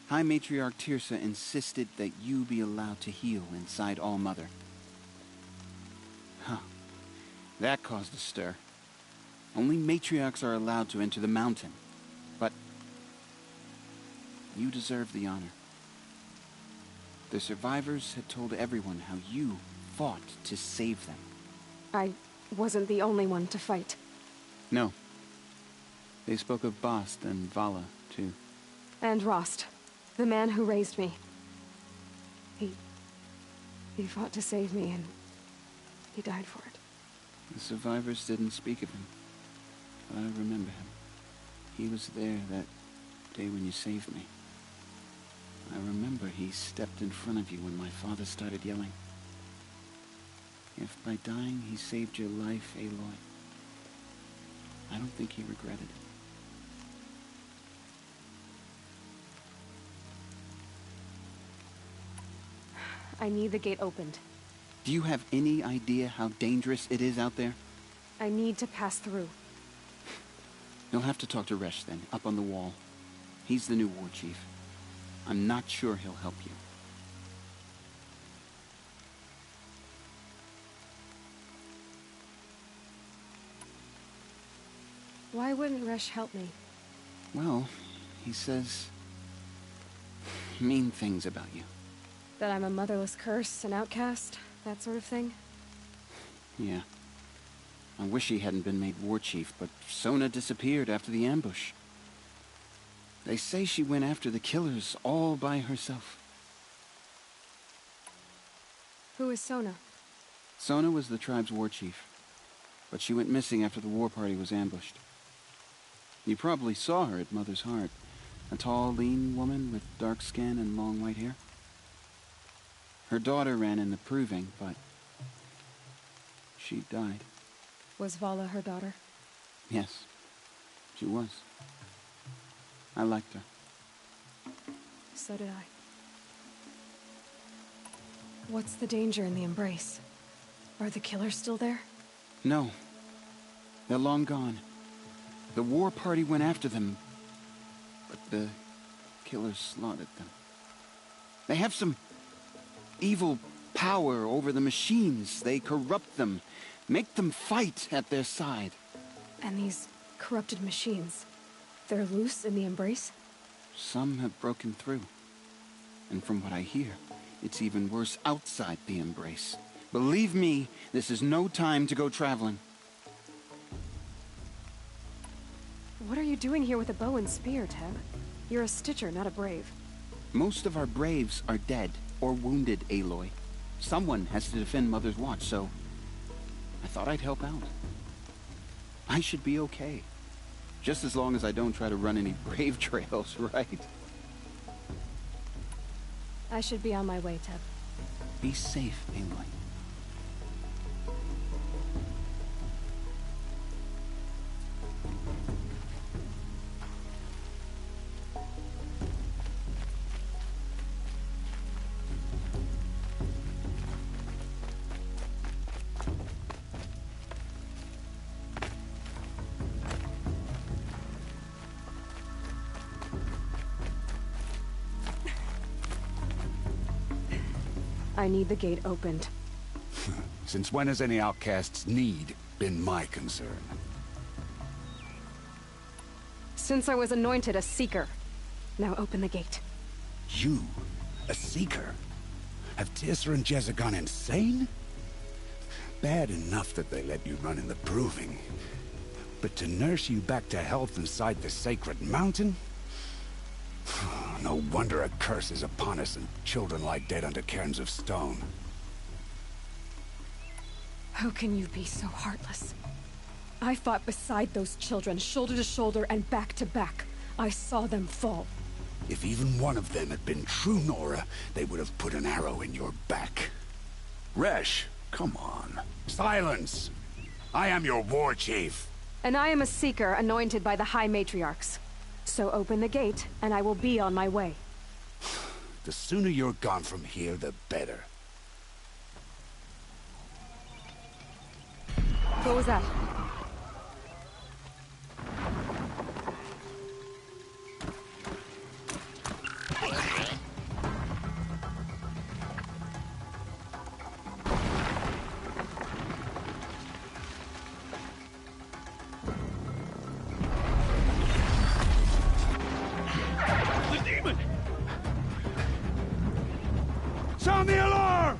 High Matriarch Teersa insisted that you be allowed to heal inside All-Mother. Huh. That caused a stir. Only matriarchs are allowed to enter the mountain. But you deserve the honor. The survivors had told everyone how you fought to save them. I wasn't the only one to fight. No. They spoke of Bast and Vala, too. And Rost, the man who raised me. He fought to save me, and he died for it. The survivors didn't speak of him, but I remember him. He was there that day when you saved me. I remember he stepped in front of you when my father started yelling. If by dying he saved your life, Aloy, I don't think he regretted it. I need the gate opened. Do you have any idea how dangerous it is out there? I need to pass through. You'll have to talk to Resh then, up on the wall. He's the new war chief. I'm not sure he'll help you. Why wouldn't Resh help me? Well, he says mean things about you. That I'm a motherless curse, an outcast, that sort of thing? Yeah. I wish he hadn't been made war chief, but Sona disappeared after the ambush. They say she went after the killers all by herself. Who is Sona? Sona was the tribe's war chief, but she went missing after the war party was ambushed. You probably saw her at Mother's Heart. A tall, lean woman with dark skin and long white hair. Her daughter ran in the proving, but she died. Was Vala her daughter? Yes, she was. I liked her. So did I. What's the danger in the embrace? Are the killers still there? No. They're long gone. The war party went after them, but the killers slaughtered them. They have some evil power over the machines. They corrupt them, make them fight at their side. And these corrupted machines, they're loose in the embrace? Some have broken through. And from what I hear, it's even worse outside the embrace. Believe me, this is no time to go traveling. What are you doing here with a bow and spear, Teb? You're a Stitcher, not a Brave. Most of our Braves are dead or wounded, Aloy. Someone has to defend Mother's Watch, so I thought I'd help out. I should be okay. Just as long as I don't try to run any Brave trails, right? I should be on my way, Teb. Be safe, Aloy. I need the gate opened. Since when has any outcast's need been my concern? Since I was anointed a Seeker. Now open the gate. You? A Seeker? Have Teersa and Jezza gone insane? Bad enough that they let you run in the Proving. But to nurse you back to health inside the Sacred Mountain? No wonder a curse is upon us and children lie dead under cairns of stone. How can you be so heartless? I fought beside those children, shoulder to shoulder and back to back. I saw them fall. If even one of them had been true Nora, they would have put an arrow in your back. Resh, come on. Silence! I am your war chief. And I am a Seeker anointed by the High Matriarchs. So open the gate, and I will be on my way. The sooner you're gone from here, the better. What was that? Sound the alarm!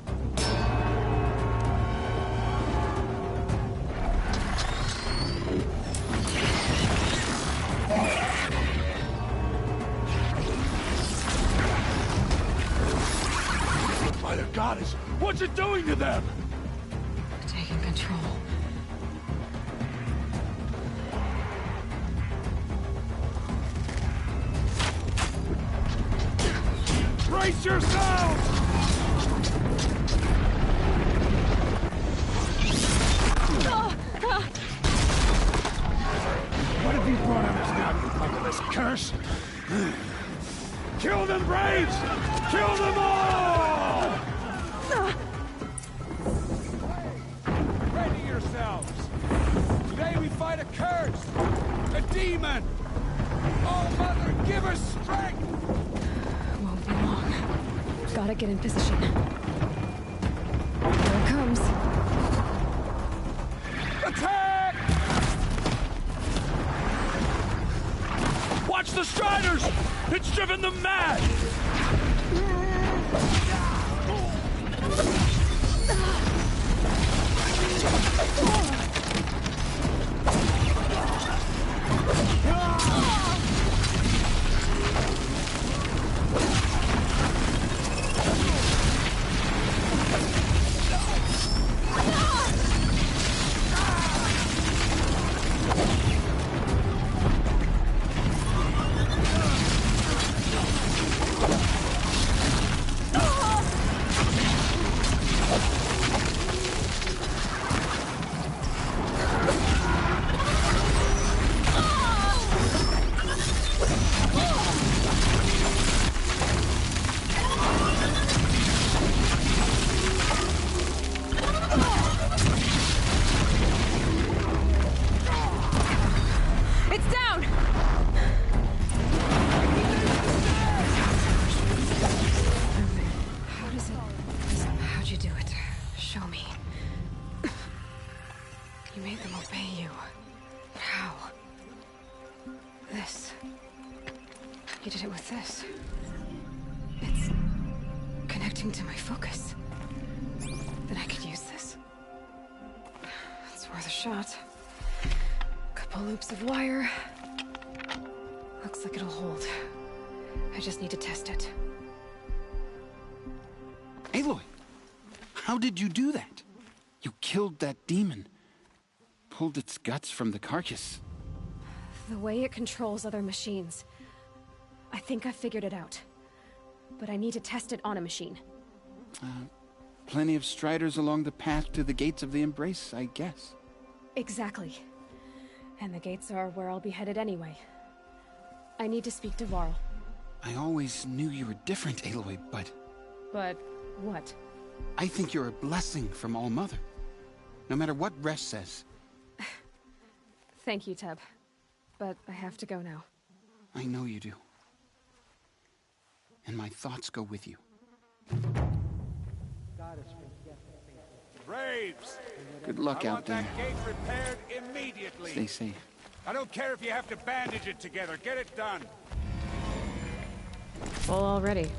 By the goddess, what's it doing to them? Taking control. Brace yourselves! What have you brought on us now, you motherless curse? Kill them, Braves! Kill them all! Ready yourselves! Today we fight a curse! A demon! Oh, Mother, give us strength! Won't be long. Gotta get in position. Here it comes. Attack! Watch the Striders! It's driven them mad! You did it with this. It's connecting to my focus. Then I could use this. It's worth a shot. Couple loops of wire. Looks like it'll hold. I just need to test it. Aloy! How did you do that? You killed that demon. Pulled its guts from the carcass. The way it controls other machines. I think I figured it out. But I need to test it on a machine. Plenty of striders along the path to the gates of the Embrace, I guess. Exactly. And the gates are where I'll be headed anyway. I need to speak to Varl. I always knew you were different, Aloy, but... But what? I think you're a blessing from All-Mother. No matter what Resh says. Thank you, Teb. But I have to go now. I know you do. And my thoughts go with you. Braves! Good luck I out want there. that gate repaired immediately. Stay safe. I don't care if you have to bandage it together. Get it done. Well, already.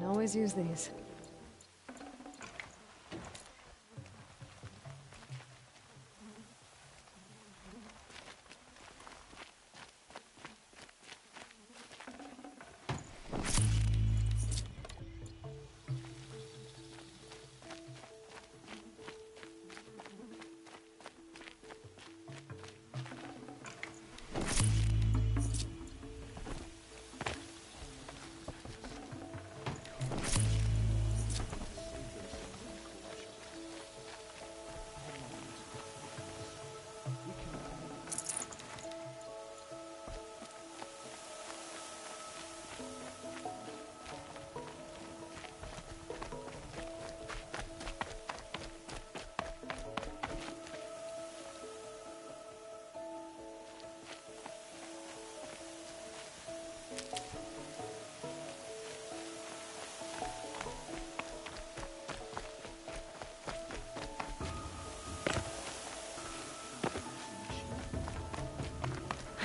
Always use these.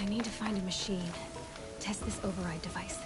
I need to find a machine. Test this override device.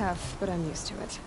tough, but I'm used to it.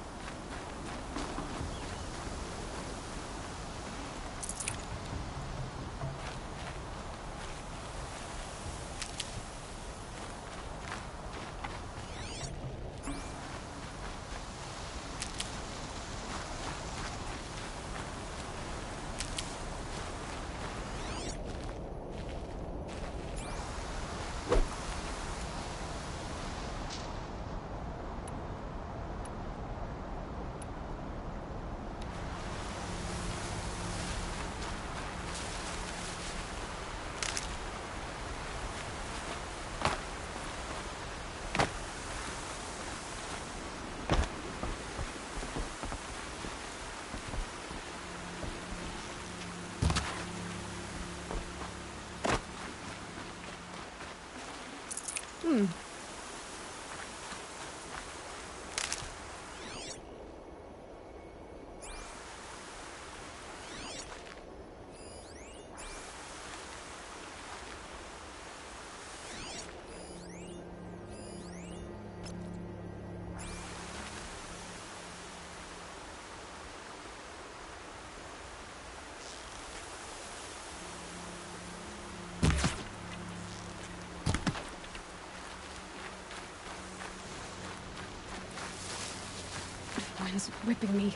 Wind's whipping me.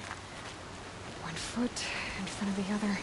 One foot in front of the other.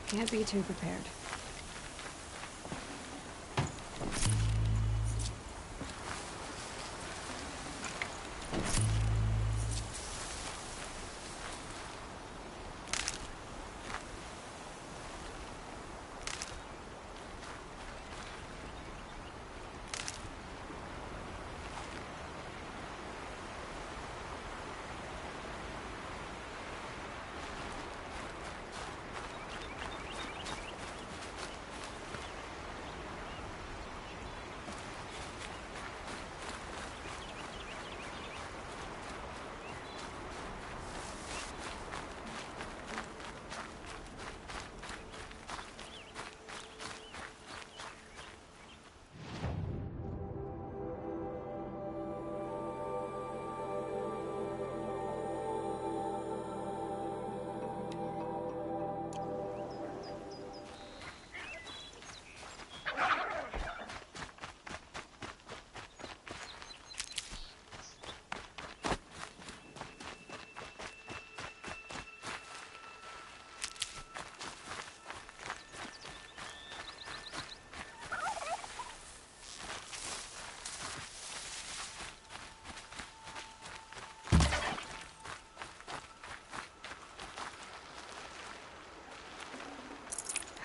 Can't be too prepared.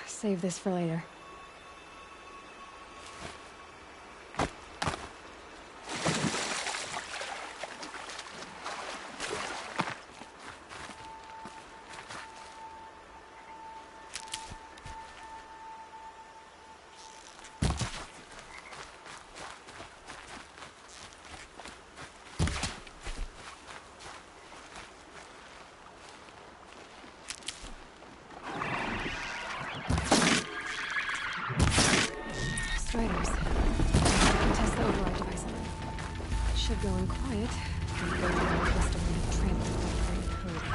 Save this for later. Striders. Test the override device on them. It should go in quiet. And go beyond the rest of the trampled by the code.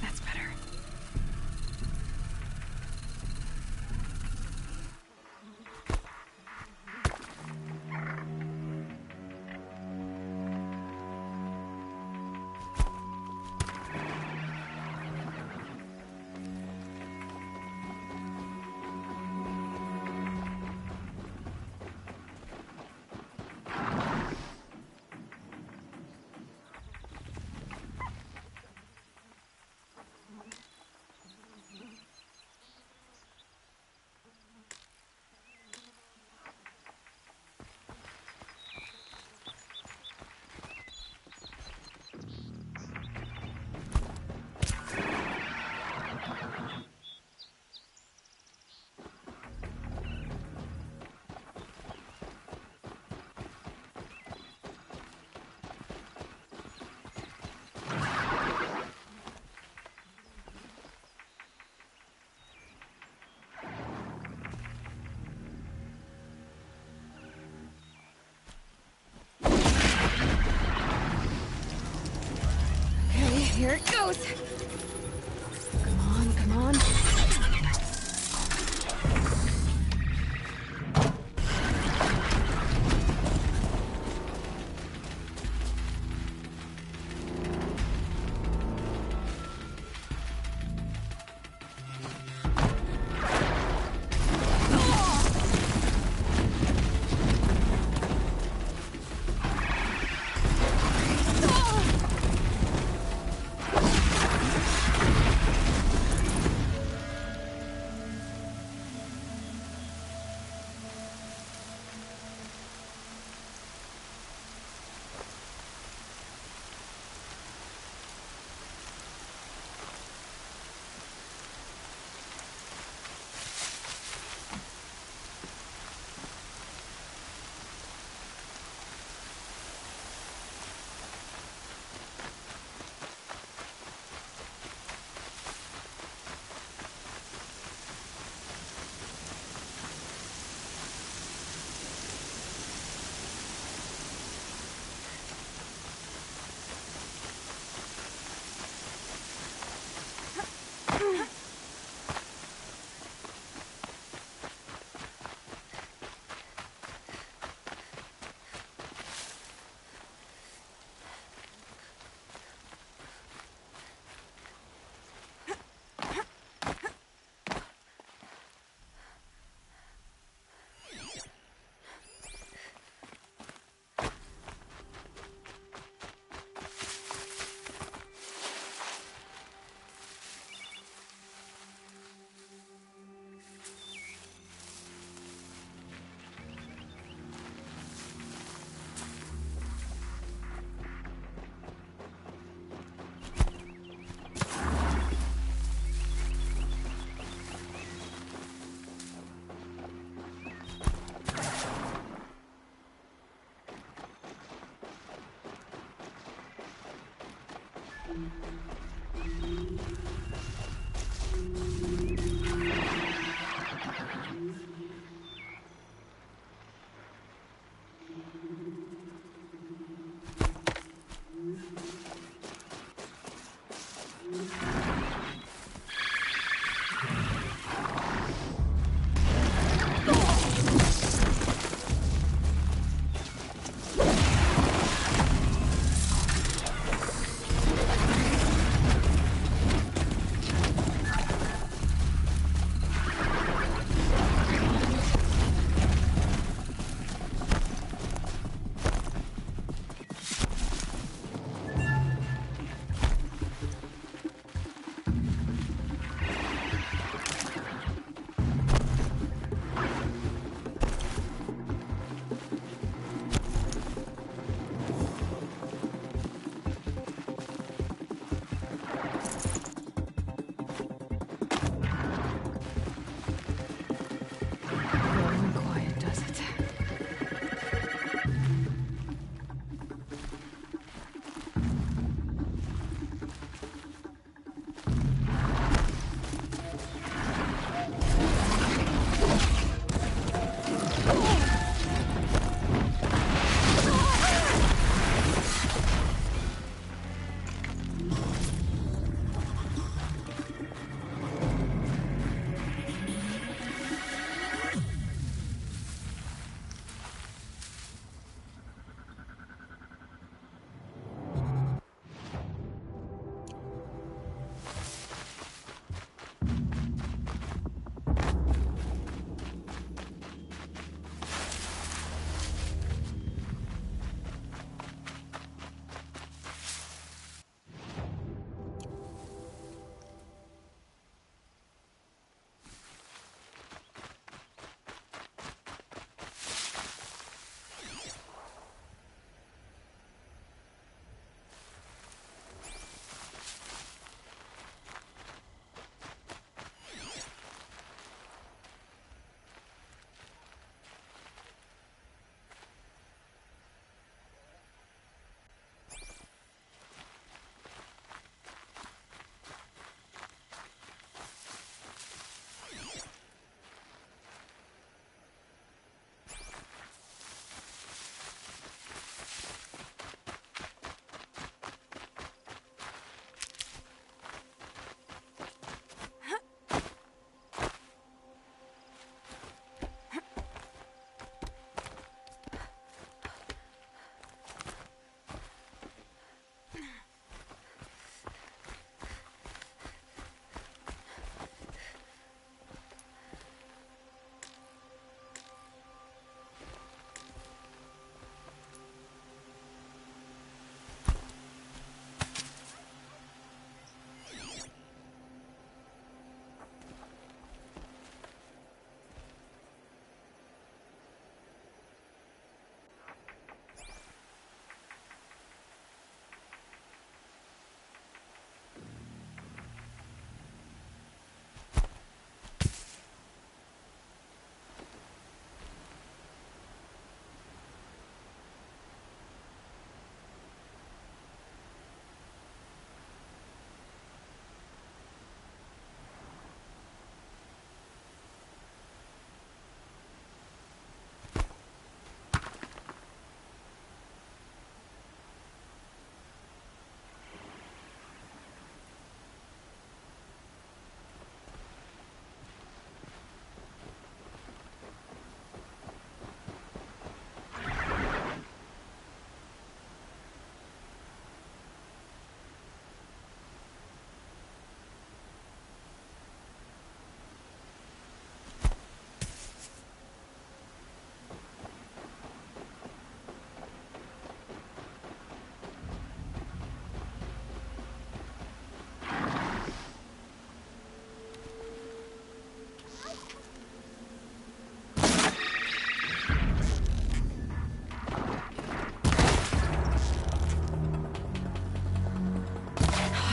That's better. Here it goes. Come on, come on.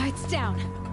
It's down.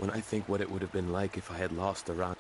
when I think what it would have been like if I had lost around.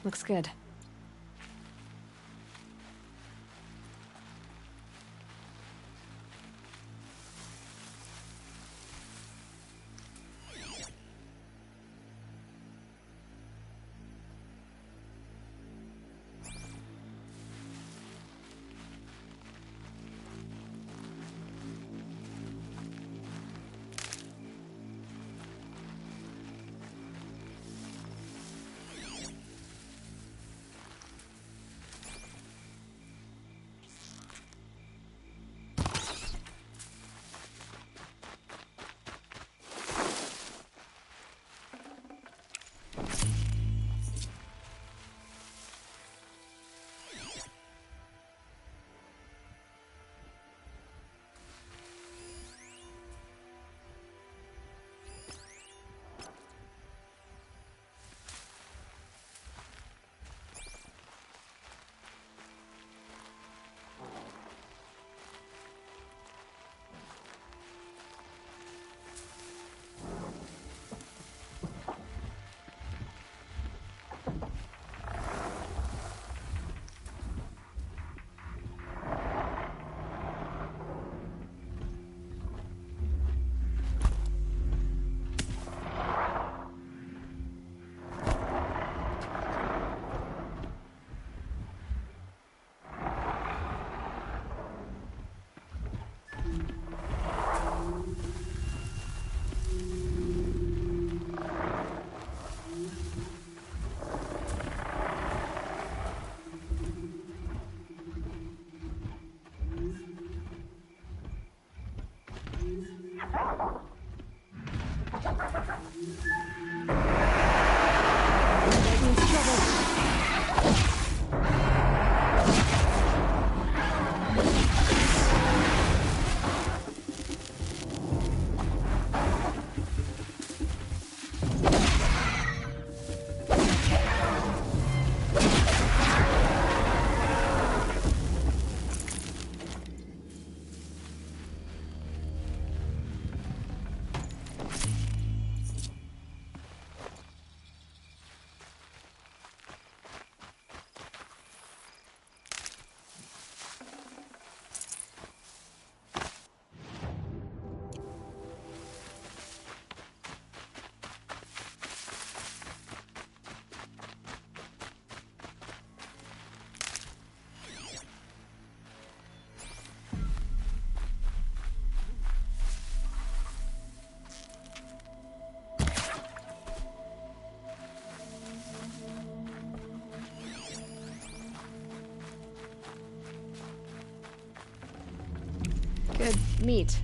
Looks good. Good meat.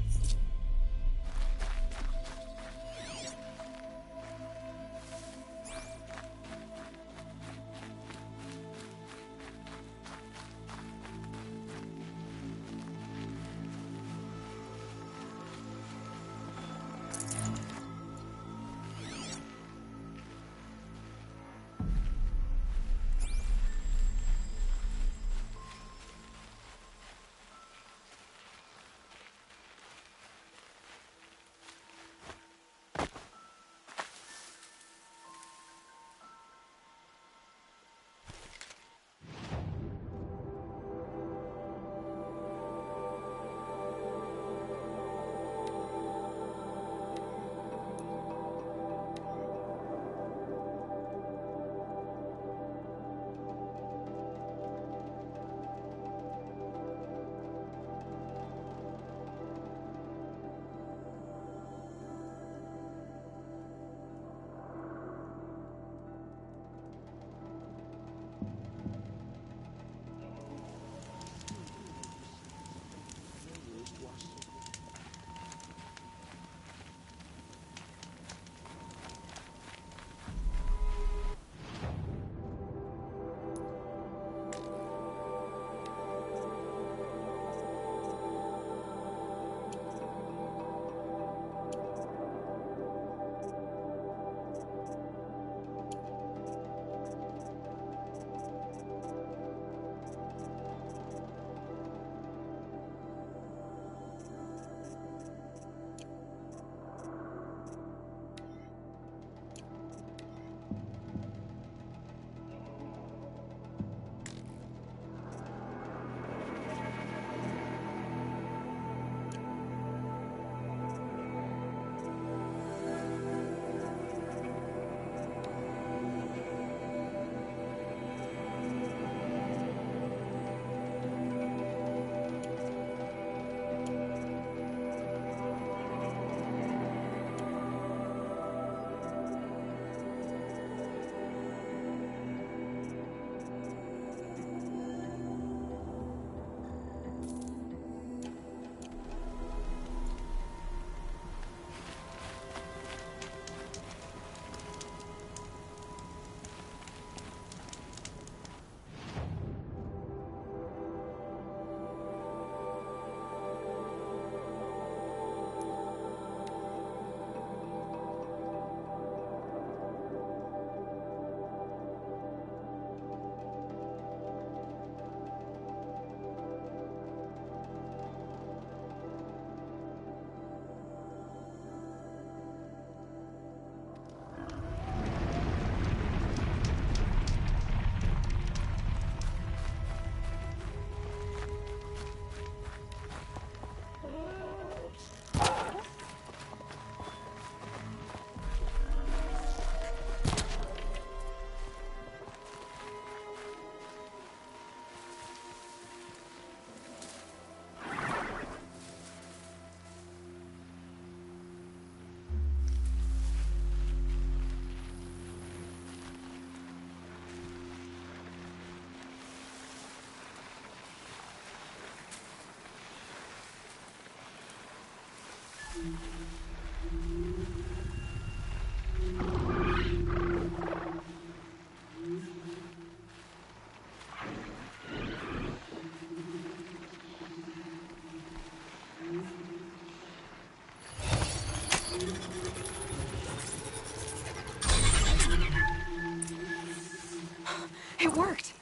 It worked.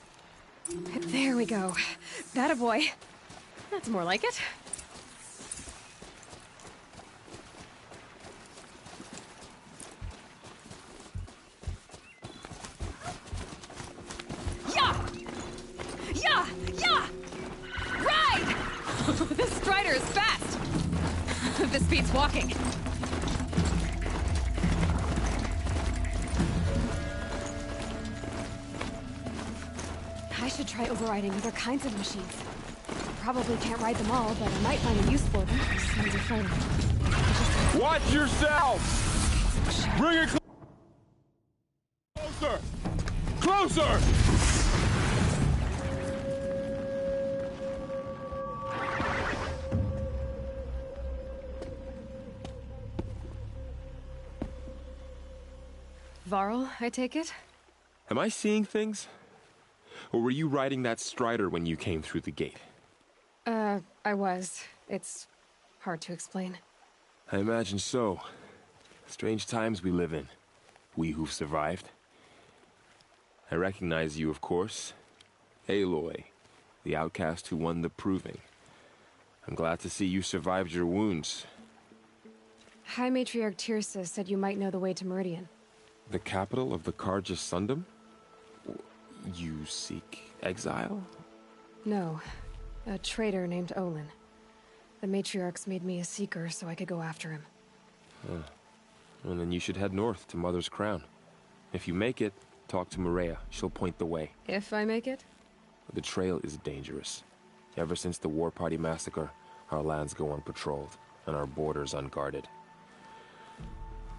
There we go. That boy. That's more like it. Yeah! Yeah! Yeah! Ride! This Strider is fast. This beats walking. I should try overriding other kinds of machines. Probably can't ride them all, but I might find a use for them. Sounds exciting. Watch yourself! Bring it closer! Closer! Varl, I take it? Am I seeing things? Or were you riding that Strider when you came through the gate? I was. It's hard to explain. I imagine so. Strange times we live in. We who've survived. I recognize you, of course. Aloy, the outcast who won the Proving. I'm glad to see you survived your wounds. High Matriarch Tirsa said you might know the way to Meridian. The capital of the Carja Sundom? You seek exile? No. A traitor named Olin. The Matriarchs made me a seeker so I could go after him. Well, then you should head north to Mother's Crown. If you make it, talk to Maria. She'll point the way. If I make it? The trail is dangerous. Ever since the War Party massacre, our lands go unpatrolled, and our borders unguarded.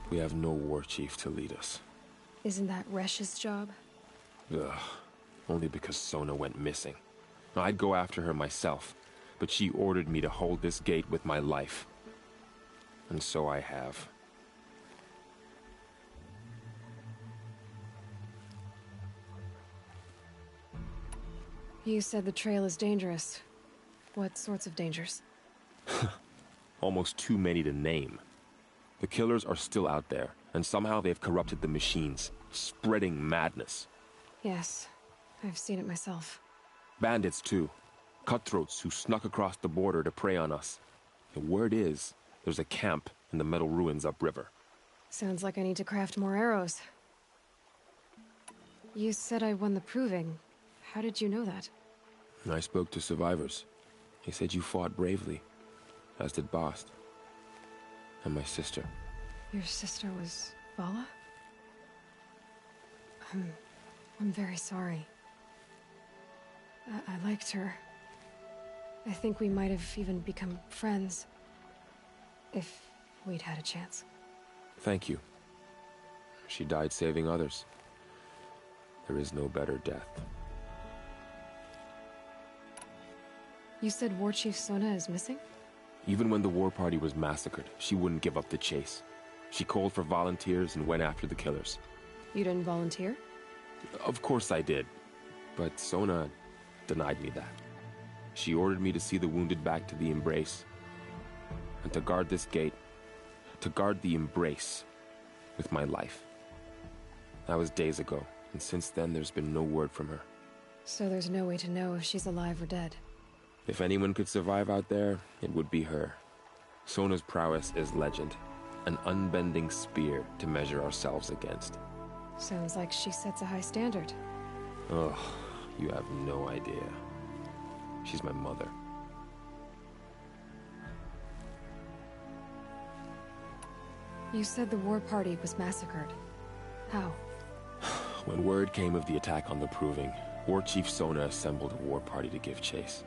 We have no war chief to lead us. Isn't that Resh's job? Ugh. Only because Sona went missing. I'd go after her myself, but she ordered me to hold this gate with my life. And so I have. You said the trail is dangerous. What sorts of dangers? Almost too many to name. The killers are still out there, and somehow they've corrupted the machines, spreading madness. Yes, I've seen it myself. Bandits, too. Cutthroats who snuck across the border to prey on us. The word is, there's a camp in the metal ruins upriver. Sounds like I need to craft more arrows. You said I won the Proving. How did you know that? I spoke to survivors. They said you fought bravely, as did Bast. And my sister. Your sister was Vala? I'm very sorry. I liked her. I think we might have even become friends. If we'd had a chance. Thank you. She died saving others. There is no better death. You said War Chief Sona is missing? Even when the war party was massacred, she wouldn't give up the chase. She called for volunteers and went after the killers. You didn't volunteer? Of course I did. But Sona denied me that. She ordered me to see the wounded back to the Embrace. And to guard this gate. To guard the Embrace. With my life. That was days ago, and since then there's been no word from her. So there's no way to know if she's alive or dead. If anyone could survive out there, it would be her. Sona's prowess is legend. An unbending spear to measure ourselves against. Sounds like she sets a high standard. Ugh, you have no idea. She's my mother. You said the war party was massacred. How? When word came of the attack on the Proving, War Chief Sona assembled a war party to give chase.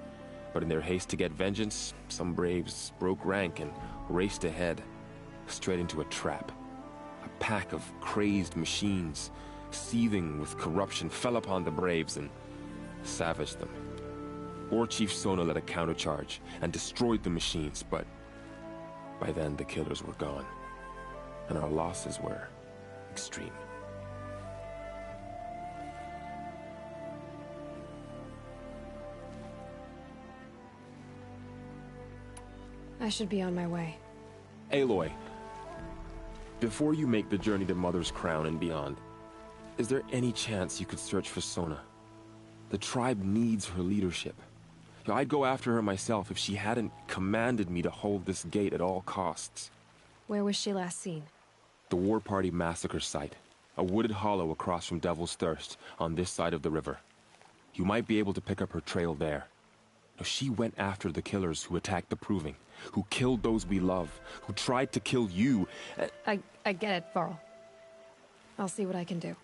But in their haste to get vengeance, some braves broke rank and raced ahead, straight into a trap. A pack of crazed machines, seething with corruption, fell upon the braves and savaged them. War Chief Sona led a countercharge and destroyed the machines, but By then, the killers were gone, and our losses were extreme. I should be on my way. Aloy, before you make the journey to Mother's Crown and beyond, is there any chance you could search for Sona? The tribe needs her leadership. I'd go after her myself if she hadn't commanded me to hold this gate at all costs. Where was she last seen? The War Party massacre site. A wooded hollow across from Devil's Thirst, on this side of the river. You might be able to pick up her trail there. Now, she went after the killers who attacked the Proving, who killed those we love, who tried to kill you. I get it, Varl. I'll see what I can do.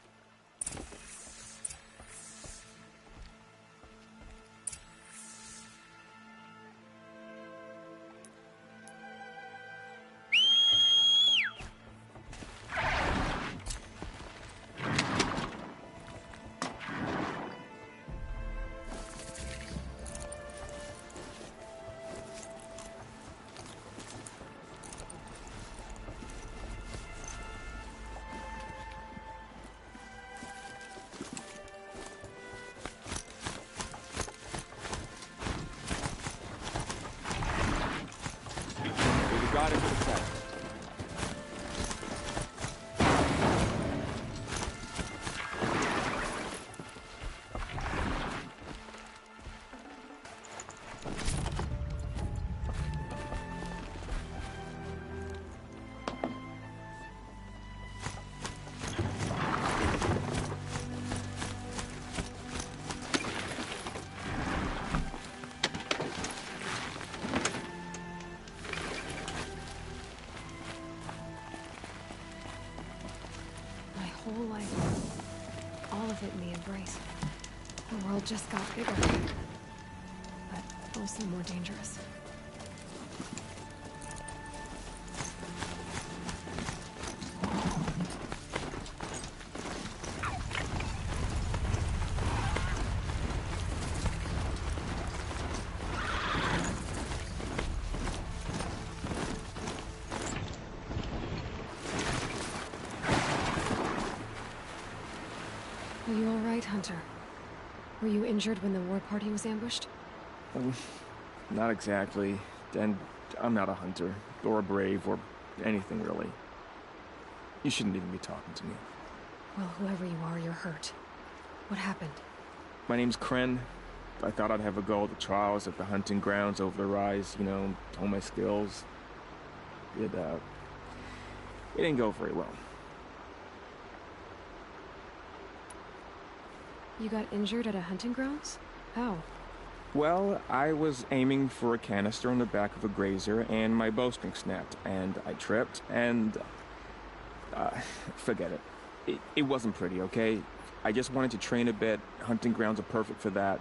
Whole life, all of it in the embrace. The world just got bigger, but also more dangerous. Are you all right, Hunter? Were you injured when the war party was ambushed? Not exactly. And I'm not a hunter, or a brave, or anything really. You shouldn't even be talking to me. Well, whoever you are, you're hurt. What happened? My name's Kren. I thought I'd have a go at the trials at the hunting grounds over the rise, you know, hone my skills. It didn't go very well. You got injured at a hunting grounds? How? Well, I was aiming for a canister on the back of a grazer, and my bowstring snapped, and I tripped, and... forget it. It wasn't pretty, okay? I just wanted to train a bit. Hunting grounds are perfect for that.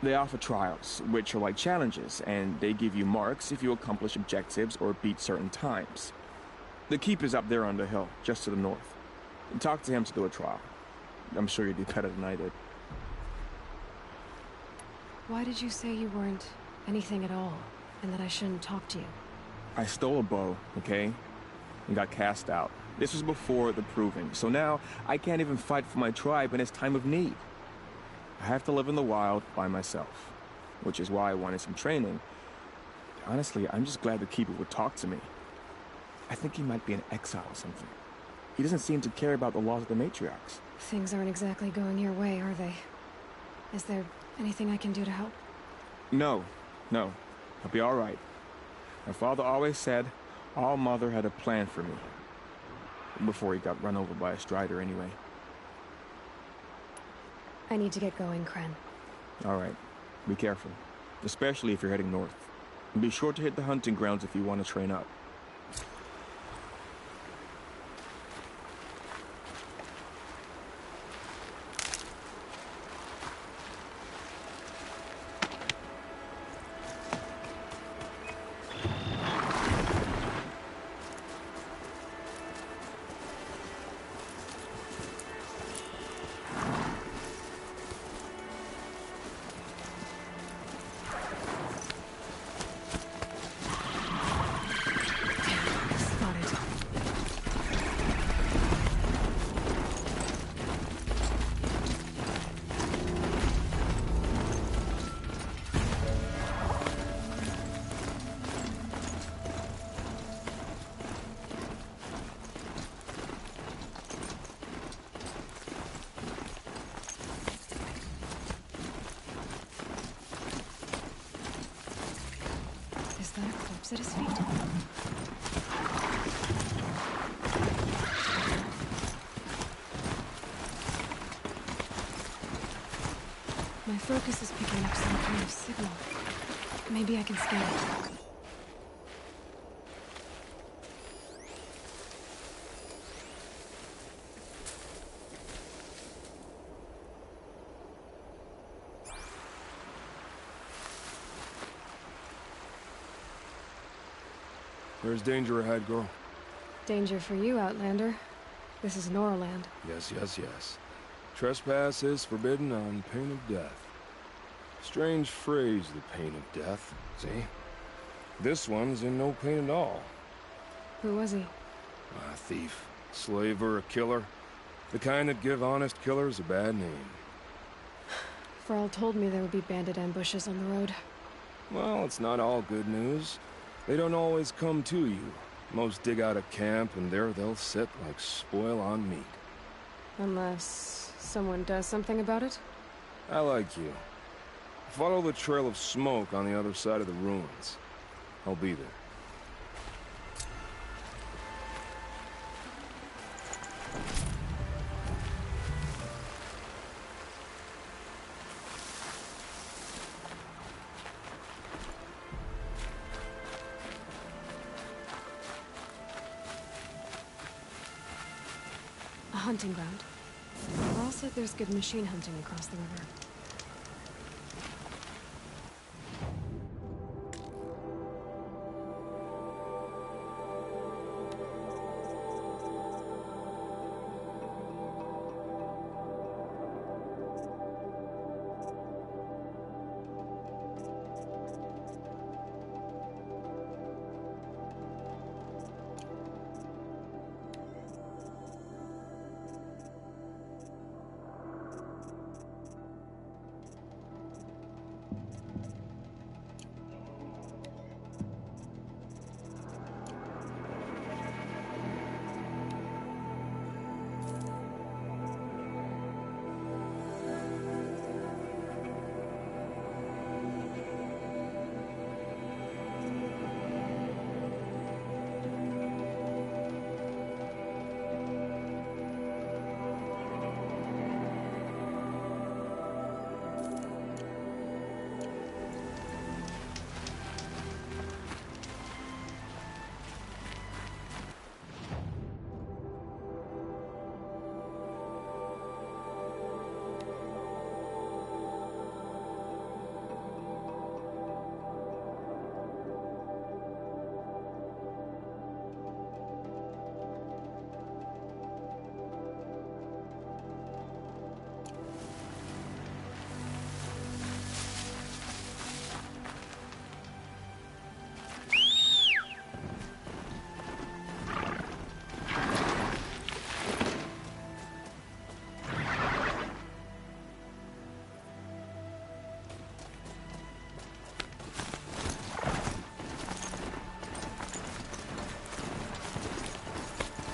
They offer trials, which are like challenges, and they give you marks if you accomplish objectives or beat certain times. The keep is up there on the hill, just to the north. Talk to him to do a trial. I'm sure you'd do better than I did. Why did you say you weren't anything at all, and that I shouldn't talk to you? I stole a bow, okay? And got cast out. This was before the Proving, so now I can't even fight for my tribe in its time of need. I have to live in the wild by myself, which is why I wanted some training. Honestly, I'm just glad the Keeper would talk to me. I think he might be in exile or something. He doesn't seem to care about the laws of the Matriarchs. Things aren't exactly going your way, are they? Is there anything I can do to help? No. I'll be all right. My father always said All Mother had a plan for me. Before he got run over by a strider, anyway. I need to get going, Kren. All right. Be careful. Especially if you're heading north. And be sure to hit the hunting grounds if you want to train up. corpse at his feet. My focus is picking up some kind of signal. Maybe I can scan it. There's danger ahead, girl. Danger for you, Outlander. This is Norland. Yes, yes, yes. Trespass is forbidden on pain of death. Strange phrase, the pain of death. See? This one's in no pain at all. Who was he? A thief, slaver, a killer. The kind that give honest killers a bad name. Varl told me there would be bandit ambushes on the road. Well, it's not all good news. They don't always come to you. Most dig out a camp, and there they'll sit like spoil on meat. Unless someone does something about it? I like you. Follow the trail of smoke on the other side of the ruins. I'll be there. A hunting ground. Varl said there's good machine hunting across the river.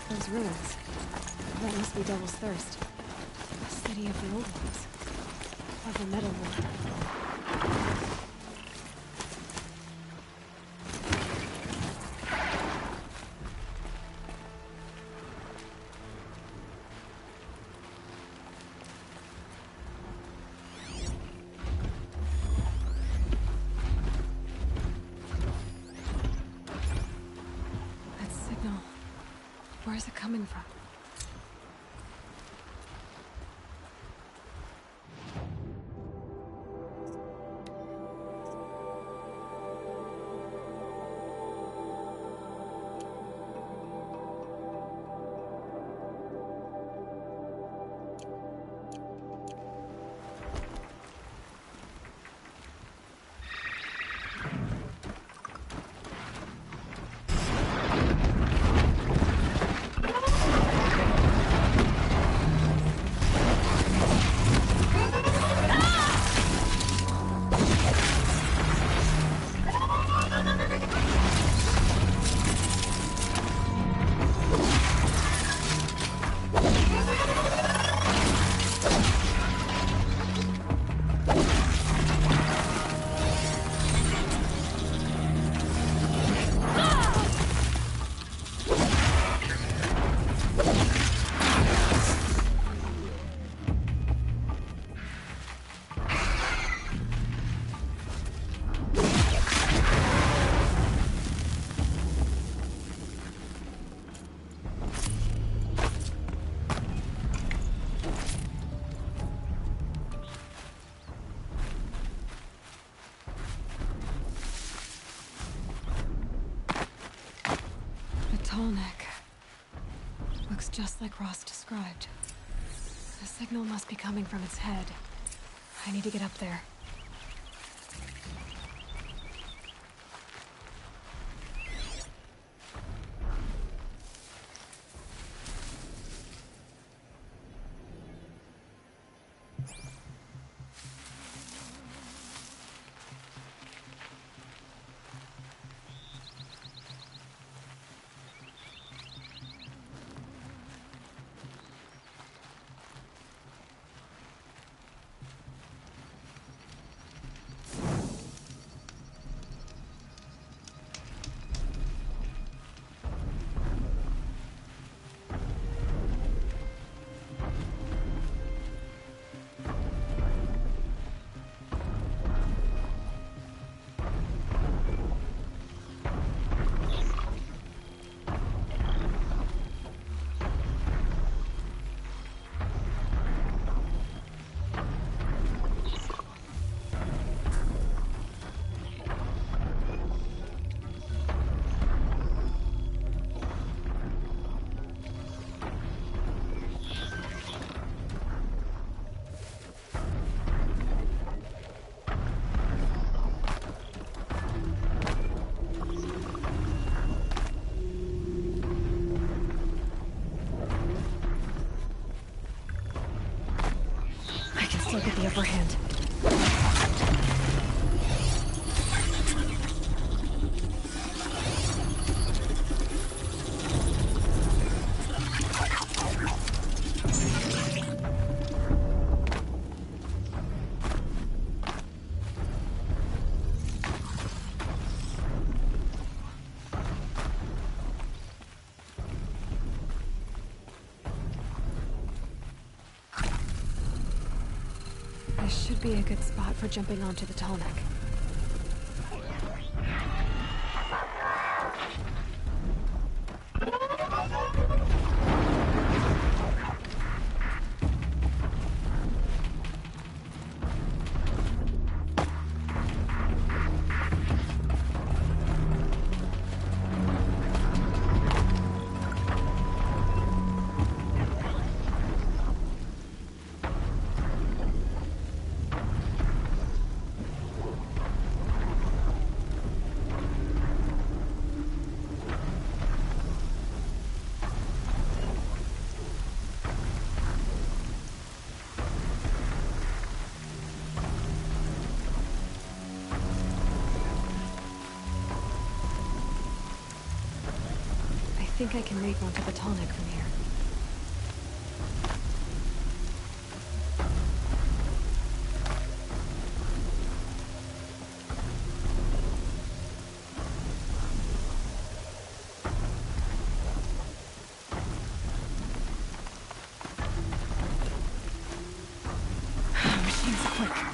Those ruins. That must be Devil's Thirst. A city of the old ones. Of the Metal War. Where's it coming from? Tallneck. Looks just like Ross described. The signal must be coming from its head. I need to get up there. Still get the upper hand. This should be a good spot for jumping onto the Tallneck. I think I can leap onto the Tallneck from here. Machine's quick.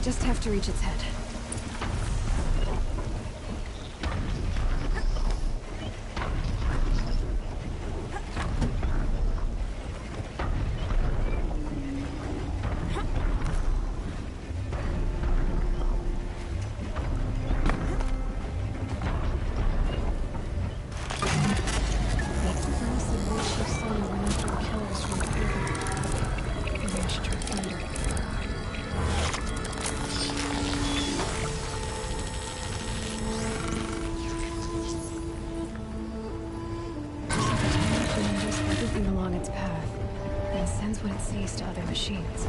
just have to reach its head. Along its path, and sends what it sees to other machines.